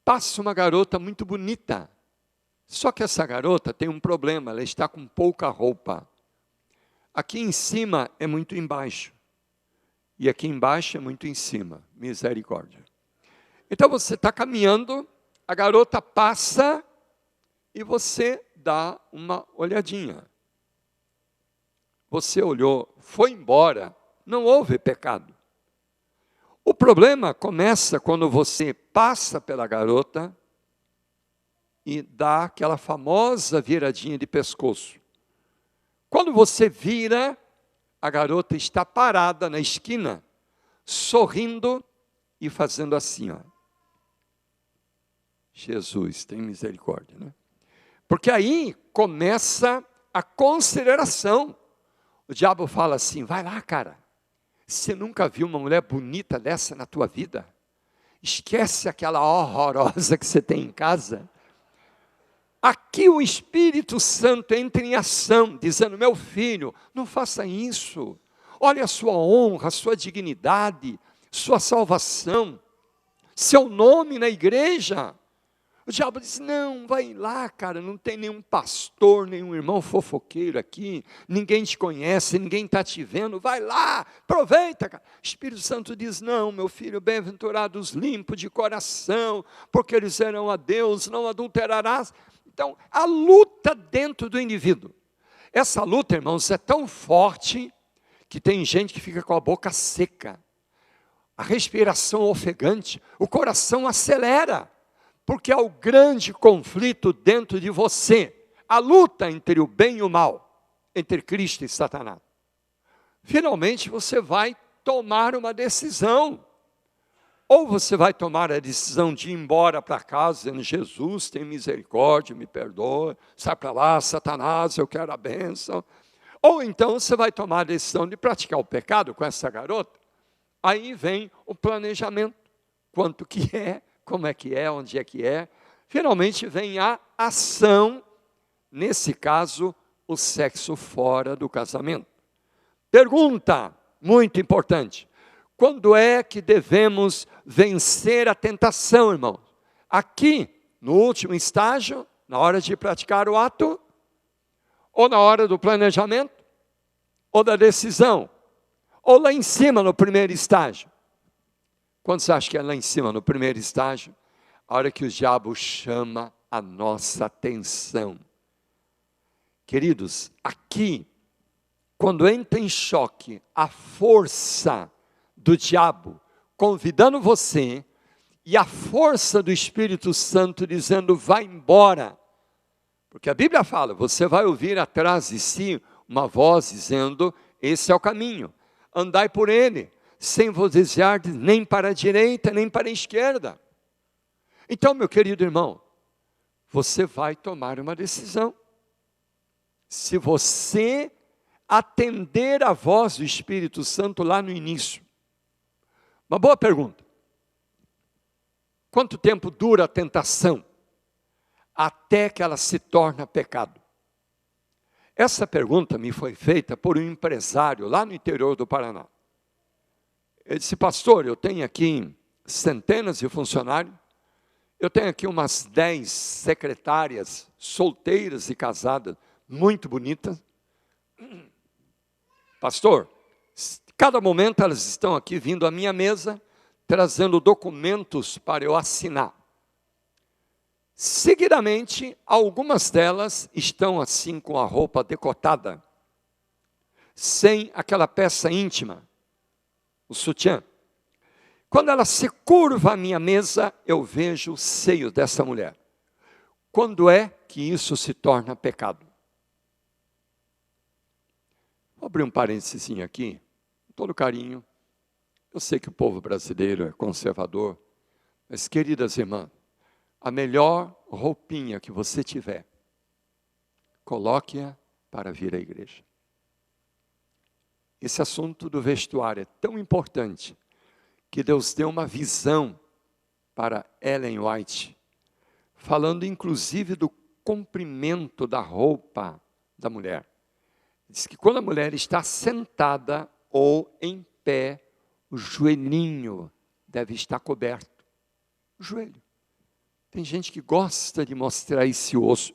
passa uma garota muito bonita. Só que essa garota tem um problema, ela está com pouca roupa. Aqui em cima é muito embaixo. E aqui embaixo é muito em cima. Misericórdia. Então você está caminhando, a garota passa e você dá uma olhadinha. Você olhou, foi embora, não houve pecado. O problema começa quando você passa pela garota e dá aquela famosa viradinha de pescoço. Quando você vira, a garota está parada na esquina, sorrindo e fazendo assim, ó. Jesus, tem misericórdia, né? Porque aí começa a consideração. O diabo fala assim: vai lá, cara, você nunca viu uma mulher bonita dessa na tua vida? Esquece aquela horrorosa que você tem em casa. Aqui o Espírito Santo entra em ação, dizendo: meu filho, não faça isso. Olha a sua honra, a sua dignidade, sua salvação, seu nome na igreja. O diabo diz: não, vai lá, cara, não tem nenhum pastor, nenhum irmão fofoqueiro aqui, ninguém te conhece, ninguém está te vendo, vai lá, aproveita, cara. O Espírito Santo diz: não, meu filho, bem-aventurados limpos de coração, porque eles verão a Deus, não adulterarás. Então, a luta dentro do indivíduo. Essa luta, irmãos, é tão forte que tem gente que fica com a boca seca, a respiração ofegante, o coração acelera, porque há o grande conflito dentro de você, a luta entre o bem e o mal, entre Cristo e Satanás. Finalmente você vai tomar uma decisão. Ou você vai tomar a decisão de ir embora para casa, dizendo, Jesus, tem misericórdia, me perdoa, sai para lá, Satanás, eu quero a bênção. Ou então você vai tomar a decisão de praticar o pecado com essa garota. Aí vem o planejamento, quanto que é, como é que é, onde é que é. Finalmente vem a ação, nesse caso, o sexo fora do casamento. Pergunta muito importante: quando é que devemos vencer a tentação, irmãos? Aqui, no último estágio, na hora de praticar o ato, ou na hora do planejamento, ou da decisão, ou lá em cima no primeiro estágio? Quando você acha que é lá em cima no primeiro estágio? A hora que o diabo chama a nossa atenção. Queridos, aqui, quando entra em choque a força do diabo convidando você e a força do Espírito Santo dizendo, vai embora. Porque a Bíblia fala, você vai ouvir atrás de si uma voz dizendo, esse é o caminho, andai por ele, sem vos desviar nem para a direita, nem para a esquerda. Então, meu querido irmão, você vai tomar uma decisão. Se você atender a voz do Espírito Santo lá no início. Uma boa pergunta. Quanto tempo dura a tentação? Até que ela se torna pecado. Essa pergunta me foi feita por um empresário lá no interior do Paraná. Ele disse, pastor, eu tenho aqui centenas de funcionários, eu tenho aqui umas 10 secretárias solteiras e casadas, muito bonitas. Pastor, cada momento elas estão aqui vindo à minha mesa, trazendo documentos para eu assinar. Seguidamente, algumas delas estão assim com a roupa decotada, sem aquela peça íntima, o sutiã. Quando ela se curva à minha mesa, eu vejo o seio dessa mulher. Quando é que isso se torna pecado? Vou abrir um parênteses aqui, com todo carinho. Eu sei que o povo brasileiro é conservador, mas queridas irmãs, a melhor roupinha que você tiver, coloque-a para vir à igreja. Esse assunto do vestuário é tão importante, que Deus deu uma visão para Ellen White, falando inclusive do comprimento da roupa da mulher. Diz que quando a mulher está sentada ou em pé, o joelhinho deve estar coberto. O joelho. Tem gente que gosta de mostrar esse osso.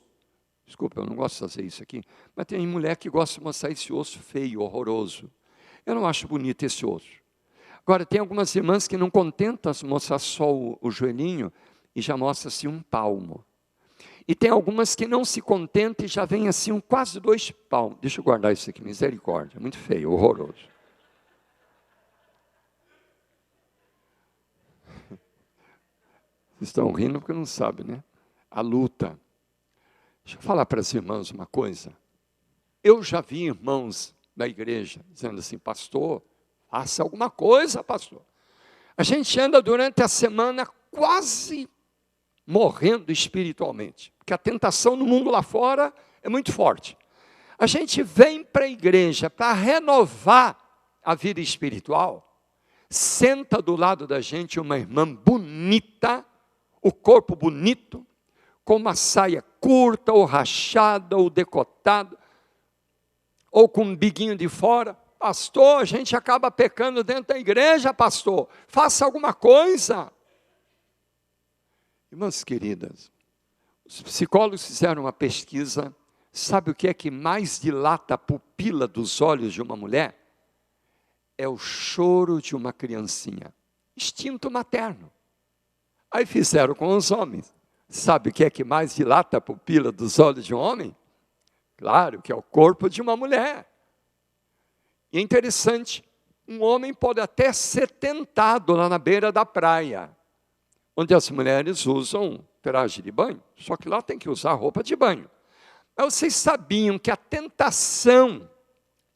Desculpa, eu não gosto de fazer isso aqui. Mas tem mulher que gosta de mostrar esse osso feio, horroroso. Eu não acho bonito esse osso. Agora, tem algumas irmãs que não contentam se mostrar só o joelhinho e já mostra assim um palmo. E tem algumas que não se contentam e já vem assim quase 2 palmos. Deixa eu guardar isso aqui, misericórdia. Muito feio, horroroso. Vocês estão rindo porque não sabem, né? A luta. Deixa eu falar para as irmãs uma coisa. Eu já vi irmãos da igreja dizendo assim, pastor, faça alguma coisa, pastor. A gente anda durante a semana quase morrendo espiritualmente, porque a tentação no mundo lá fora é muito forte. A gente vem para a igreja para renovar a vida espiritual, senta do lado da gente uma irmã bonita, o corpo bonito, com uma saia curta, ou rachada, ou decotada, ou com um biguinho de fora. Pastor, a gente acaba pecando dentro da igreja, pastor. Faça alguma coisa. Irmãs queridas, os psicólogos fizeram uma pesquisa. Sabe o que é que mais dilata a pupila dos olhos de uma mulher? É o choro de uma criancinha. Instinto materno. Aí fizeram com os homens. Sabe o que é que mais dilata a pupila dos olhos de um homem? Claro, que é o corpo de uma mulher. E é interessante, um homem pode até ser tentado lá na beira da praia, onde as mulheres usam traje de banho, só que lá tem que usar roupa de banho. Mas vocês sabiam que a tentação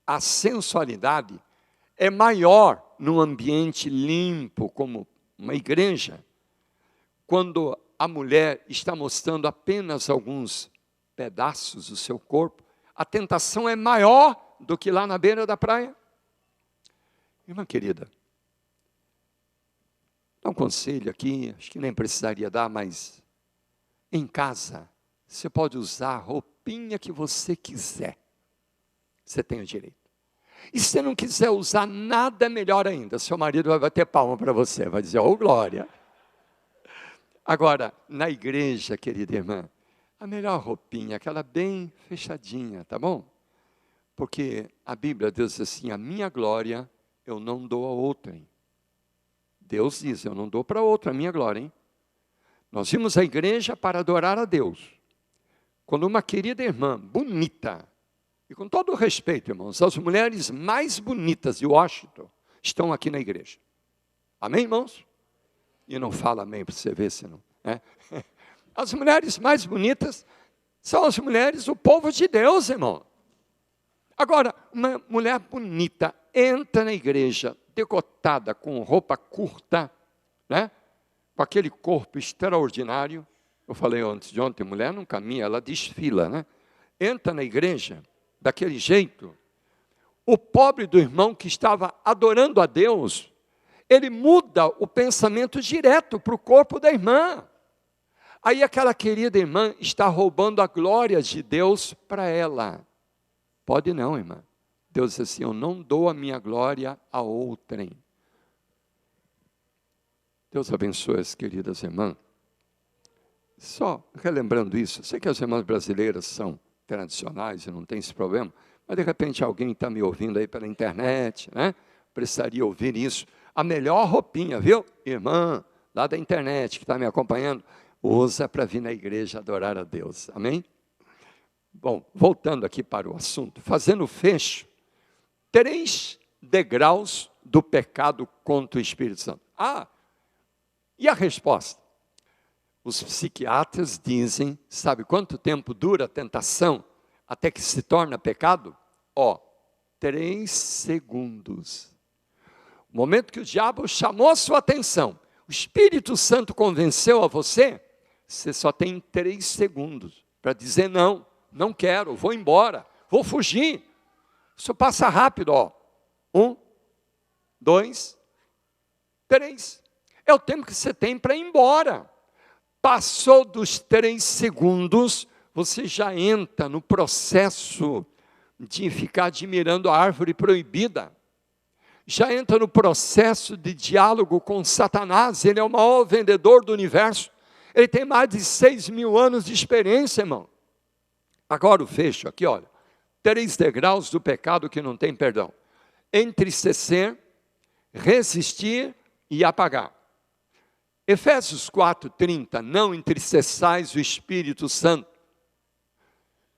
à sensualidade é maior num ambiente limpo, como uma igreja, quando a mulher está mostrando apenas alguns pedaços do seu corpo, a tentação é maior do que lá na beira da praia. Irmã querida, dá um conselho aqui, acho que nem precisaria dar, mas em casa, você pode usar a roupinha que você quiser. Você tem o direito. E se você não quiser usar nada, melhor ainda. Seu marido vai bater palma para você, vai dizer, oh glória. Agora, na igreja, querida irmã, a melhor roupinha, aquela bem fechadinha, tá bom? Porque a Bíblia diz assim, a minha glória eu não dou a outrem. Deus diz, eu não dou para outra a minha glória, hein? Nós vimos a igreja para adorar a Deus. Quando uma querida irmã, bonita, e com todo o respeito, irmãos, as mulheres mais bonitas de Washington estão aqui na igreja. Amém, irmãos? E não fala amém para você ver se não. Né? As mulheres mais bonitas são as mulheres do povo de Deus, irmão. Agora, uma mulher bonita entra na igreja, decotada, com roupa curta, né? Com aquele corpo extraordinário. Eu falei antes de ontem, mulher não caminha, ela desfila, né? Entra na igreja, daquele jeito. O pobre do irmão que estava adorando a Deus, ele muda o pensamento direto para o corpo da irmã. Aí aquela querida irmã está roubando a glória de Deus para ela. Pode não, irmã. Deus diz assim, eu não dou a minha glória a outrem. Deus abençoe as queridas irmãs. Só relembrando isso, sei que as irmãs brasileiras são tradicionais e não tem esse problema, mas de repente alguém está me ouvindo aí pela internet, né? Precisaria ouvir isso. A melhor roupinha, viu? Irmã, lá da internet que está me acompanhando, usa para vir na igreja adorar a Deus. Amém? Bom, voltando aqui para o assunto, fazendo o fecho, 3 degraus do pecado contra o Espírito Santo. E a resposta? Os psiquiatras dizem, sabe quanto tempo dura a tentação até que se torna pecado? 3 segundos. O momento que o diabo chamou a sua atenção, o Espírito Santo convenceu a você, você só tem 3 segundos para dizer não, não quero, vou embora, vou fugir. Isso passa rápido, 1, 2, 3. É o tempo que você tem para ir embora. Passou dos 3 segundos, você já entra no processo de ficar admirando a árvore proibida. Já entra no processo de diálogo com Satanás. Ele é o maior vendedor do universo. Ele tem mais de 6.000 anos de experiência, irmão. Agora o fecho aqui, olha. 3 degraus do pecado que não tem perdão. Entristecer, resistir e apagar. Efésios 4:30, não entristeçais o Espírito Santo.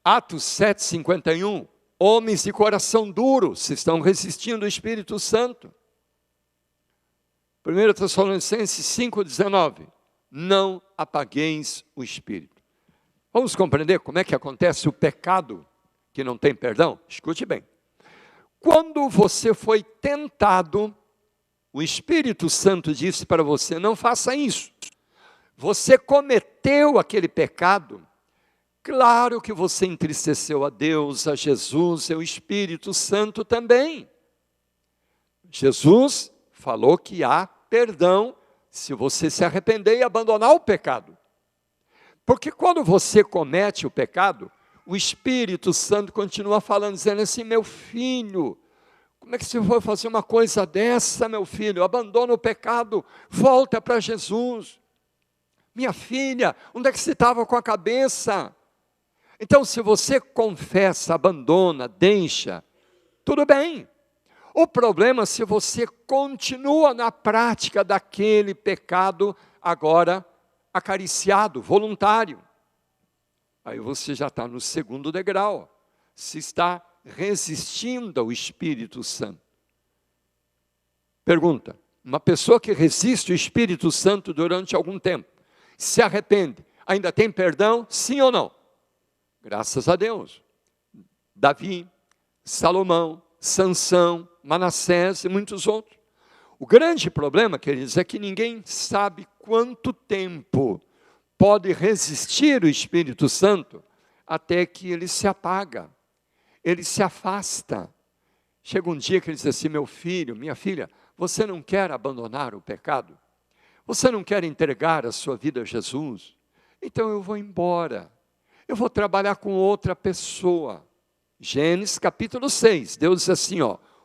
Atos 7:51, homens de coração duro, se estão resistindo ao Espírito Santo. 1 Tessalonicenses 5:19, não apagueis o Espírito. Vamos compreender como é que acontece o pecado que não tem perdão? Escute bem. Quando você foi tentado, o Espírito Santo disse para você, não faça isso. Você cometeu aquele pecado. Claro que você entristeceu a Deus, a Jesus, ao Espírito Santo também. Jesus falou que há perdão se você se arrepender e abandonar o pecado. Porque quando você comete o pecado, o Espírito Santo continua falando, dizendo assim, meu filho, como é que você vai fazer uma coisa dessa, meu filho? Abandona o pecado, volta para Jesus. Minha filha, onde é que você estava com a cabeça? Então, se você confessa, abandona, deixa, tudo bem. O problema é se você continua na prática daquele pecado, agora acariciado, voluntário. Aí você já está no 2º degrau. Se está resistindo ao Espírito Santo. Pergunta, uma pessoa que resiste ao Espírito Santo durante algum tempo, se arrepende, ainda tem perdão, sim ou não? Graças a Deus. Davi, Salomão, Sansão, Manassés e muitos outros. O grande problema, queridos, é que ninguém sabe quanto tempo pode resistir o Espírito Santo até que ele se apaga, ele se afasta. Chega um dia que ele diz assim: meu filho, minha filha, você não quer abandonar o pecado? Você não quer entregar a sua vida a Jesus? Então eu vou embora, eu vou trabalhar com outra pessoa. Gênesis capítulo 6, Deus diz assim,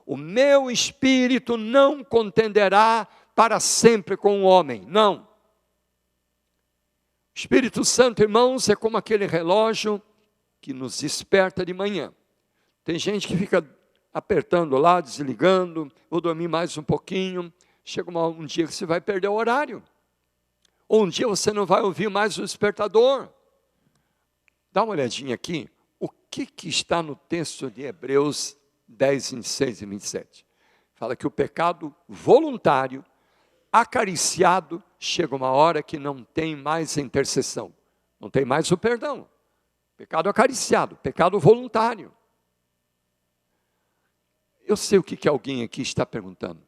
o meu espírito não contenderá para sempre com o homem, não. O Espírito Santo, irmãos, é como aquele relógio que nos desperta de manhã. Tem gente que fica apertando lá, desligando, vou dormir mais um pouquinho. Chega um dia que você vai perder o horário. Ou um dia você não vai ouvir mais o despertador. Dá uma olhadinha aqui. O que está no texto de Hebreus 10, 26 e 27? Fala que o pecado voluntário, acariciado, chega uma hora que não tem mais a intercessão. Não tem mais o perdão. Pecado acariciado, pecado voluntário. Eu sei o que alguém aqui está perguntando.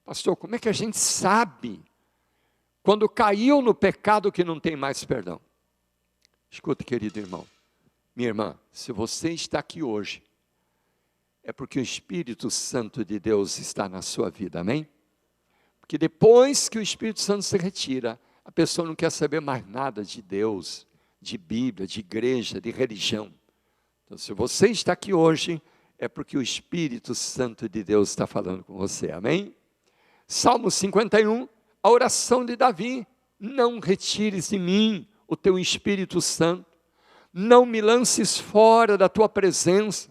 Pastor, como é que a gente sabe quando caiu no pecado que não tem mais perdão? Escuta, querido irmão, minha irmã, se você está aqui hoje, é porque o Espírito Santo de Deus está na sua vida, amém? Porque depois que o Espírito Santo se retira, a pessoa não quer saber mais nada de Deus, de Bíblia, de igreja, de religião. Então, se você está aqui hoje, é porque o Espírito Santo de Deus está falando com você, amém? Salmo 51, a oração de Davi: não retires de mim o teu Espírito Santo, não me lances fora da tua presença.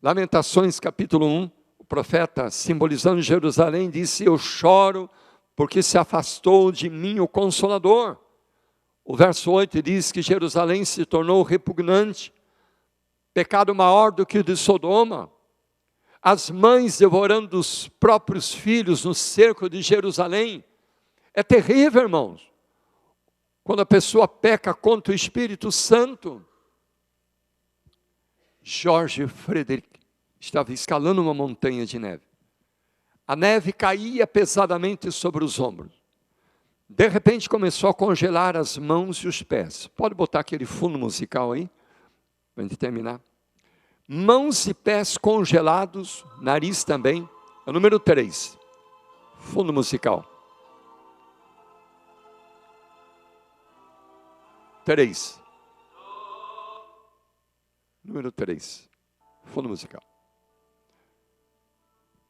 Lamentações capítulo 1, o profeta, simbolizando Jerusalém, disse: eu choro porque se afastou de mim o Consolador. O verso 8 diz que Jerusalém se tornou repugnante, pecado maior do que o de Sodoma. As mães devorando os próprios filhos no cerco de Jerusalém. É terrível, irmãos. Quando a pessoa peca contra o Espírito Santo. George Frederick estava escalando uma montanha de neve. A neve caía pesadamente sobre os ombros. De repente começou a congelar as mãos e os pés. Pode botar aquele fundo musical aí, para a gente terminar. Mãos e pés congelados, nariz também. É o número 3. Fundo musical. 3. Número 3. Fundo musical.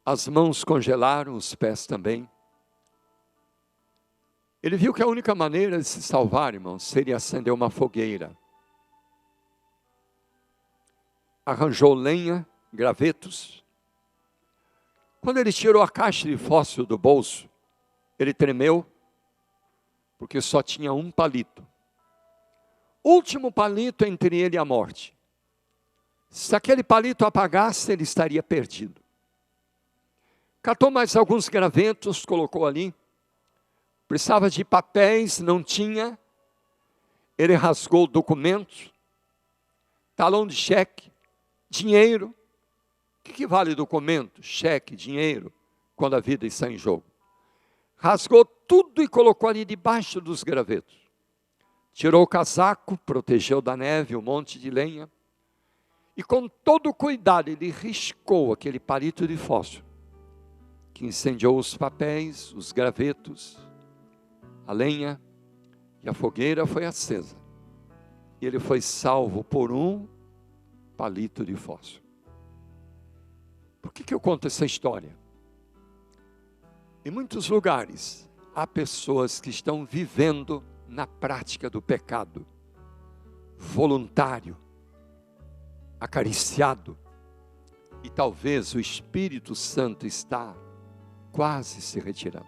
As mãos congelaram, os pés também. Ele viu que a única maneira de se salvar, irmãos, seria acender uma fogueira. Arranjou lenha, gravetos. Quando ele tirou a caixa de fósforo do bolso, ele tremeu, porque só tinha um palito. Último palito entre ele e a morte. Se aquele palito apagasse, ele estaria perdido. Catou mais alguns gravetos, colocou ali. Precisava de papéis, não tinha. Ele rasgou documentos, talão de cheque, dinheiro. O que vale documento, cheque, dinheiro, quando a vida está em jogo? Rasgou tudo e colocou ali debaixo dos gravetos. Tirou o casaco, protegeu da neve um monte de lenha. E com todo cuidado ele riscou aquele palito de fósforo, que incendiou os papéis, os gravetos, a lenha, e a fogueira foi acesa. E ele foi salvo por um palito de fósforo. Por que eu conto essa história? Em muitos lugares, há pessoas que estão vivendo na prática do pecado, voluntário, acariciado, e talvez o Espírito Santo está quase se retirando.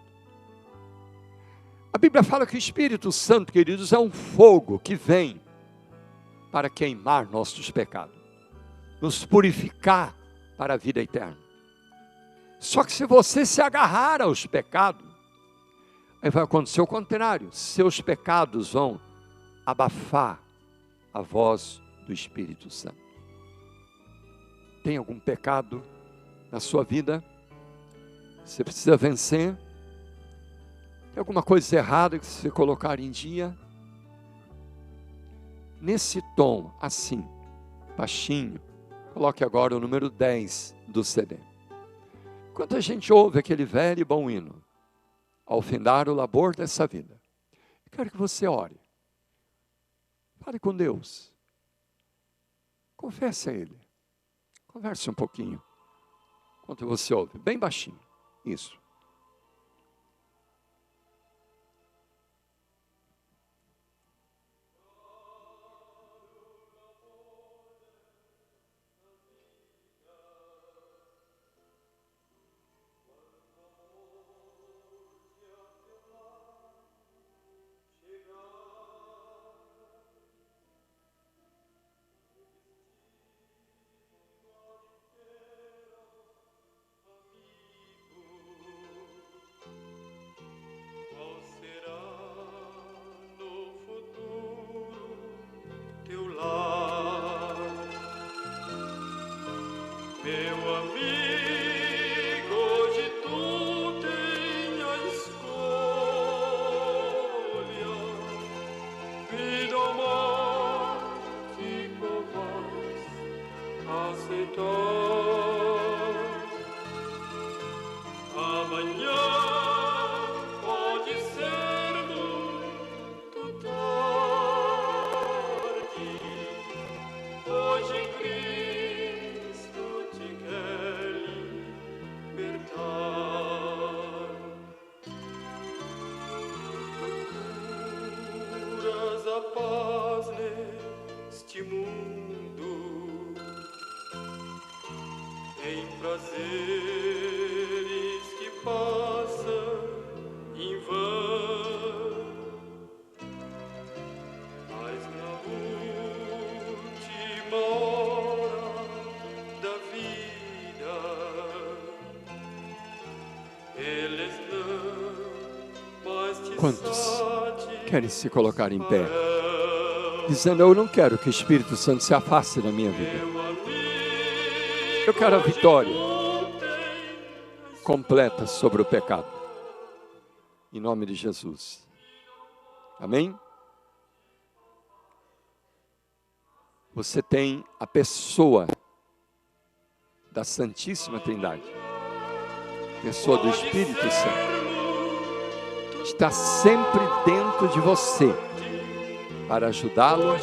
A Bíblia fala que o Espírito Santo, queridos, é um fogo que vem para queimar nossos pecados, nos purificar para a vida eterna. Só que se você se agarrar aos pecados, aí vai acontecer o contrário. Seus pecados vão abafar a voz do Espírito Santo. Tem algum pecado na sua vida? Você precisa vencer. Tem alguma coisa errada que você colocar em dia? Nesse tom, assim, baixinho, coloque agora o número 10 do CD. Enquanto a gente ouve aquele velho e bom hino, ao findar o labor dessa vida, eu quero que você ore. Fale com Deus. Confesse a Ele. Converse um pouquinho. Enquanto você ouve, bem baixinho. Isso. Meu amigo, hoje tu tem a escolha, vida ou morte, qual vais aceitar? Amanhã pode ser muito tarde, hoje Cristo te quer libertar. Procuras a paz neste mundo, em prazeres que passam em vão, mas na última hora da vida, eles não mais te Quantos satisfarão. querem se colocar em pé, dizendo: eu não quero que o Espírito Santo se afaste da minha vida. Eu quero a vitória completa sobre o pecado. Em nome de Jesus. Amém? Você tem a pessoa da Santíssima Trindade, pessoa do Espírito Santo, está sempre dentro de você para ajudá-lo a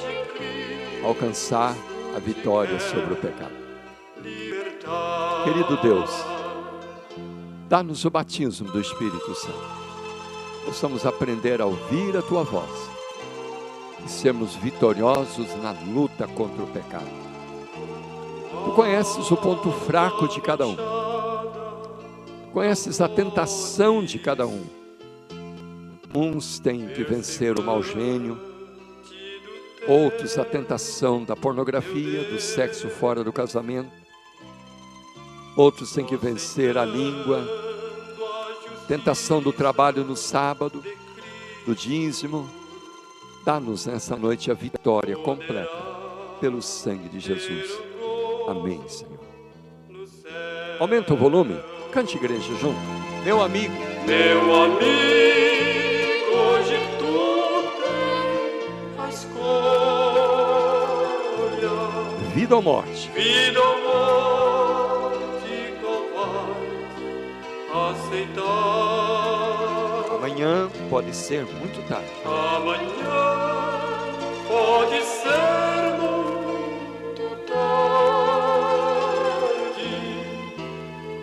alcançar a vitória sobre o pecado. Querido Deus, dá-nos o batismo do Espírito Santo. Possamos aprender a ouvir a Tua voz e sermos vitoriosos na luta contra o pecado. Tu conheces o ponto fraco de cada um. Tu conheces a tentação de cada um. Uns têm que vencer o mau gênio, outros a tentação da pornografia, do sexo fora do casamento. Outros têm que vencer a língua, tentação do trabalho no sábado, do dízimo. Dá-nos nessa noite a vitória completa, pelo sangue de Jesus. Amém, Senhor. Aumenta o volume, cante, igreja, junto. Meu amigo, Hoje tu tens a escolha, vida ou morte, vida ou morte, qual vais aceitar? amanhã pode ser muito tarde. Amanhã pode ser muito tarde,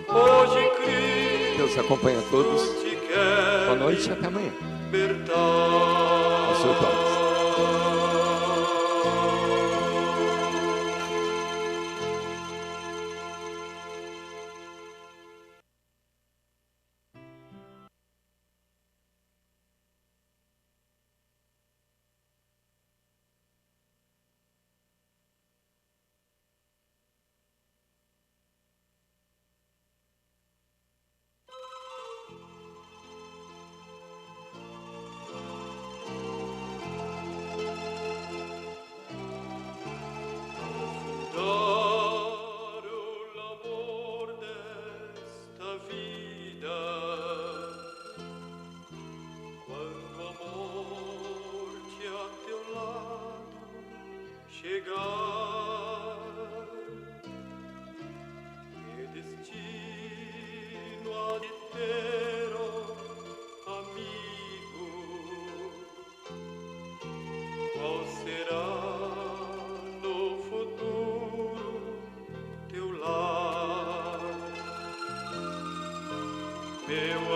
hoje Cristo Deus acompanha todos. te quer Boa noite e até amanhã. libertar. Ao seu toque. verdadeiro amigo. Qual será no futuro teu lar, meu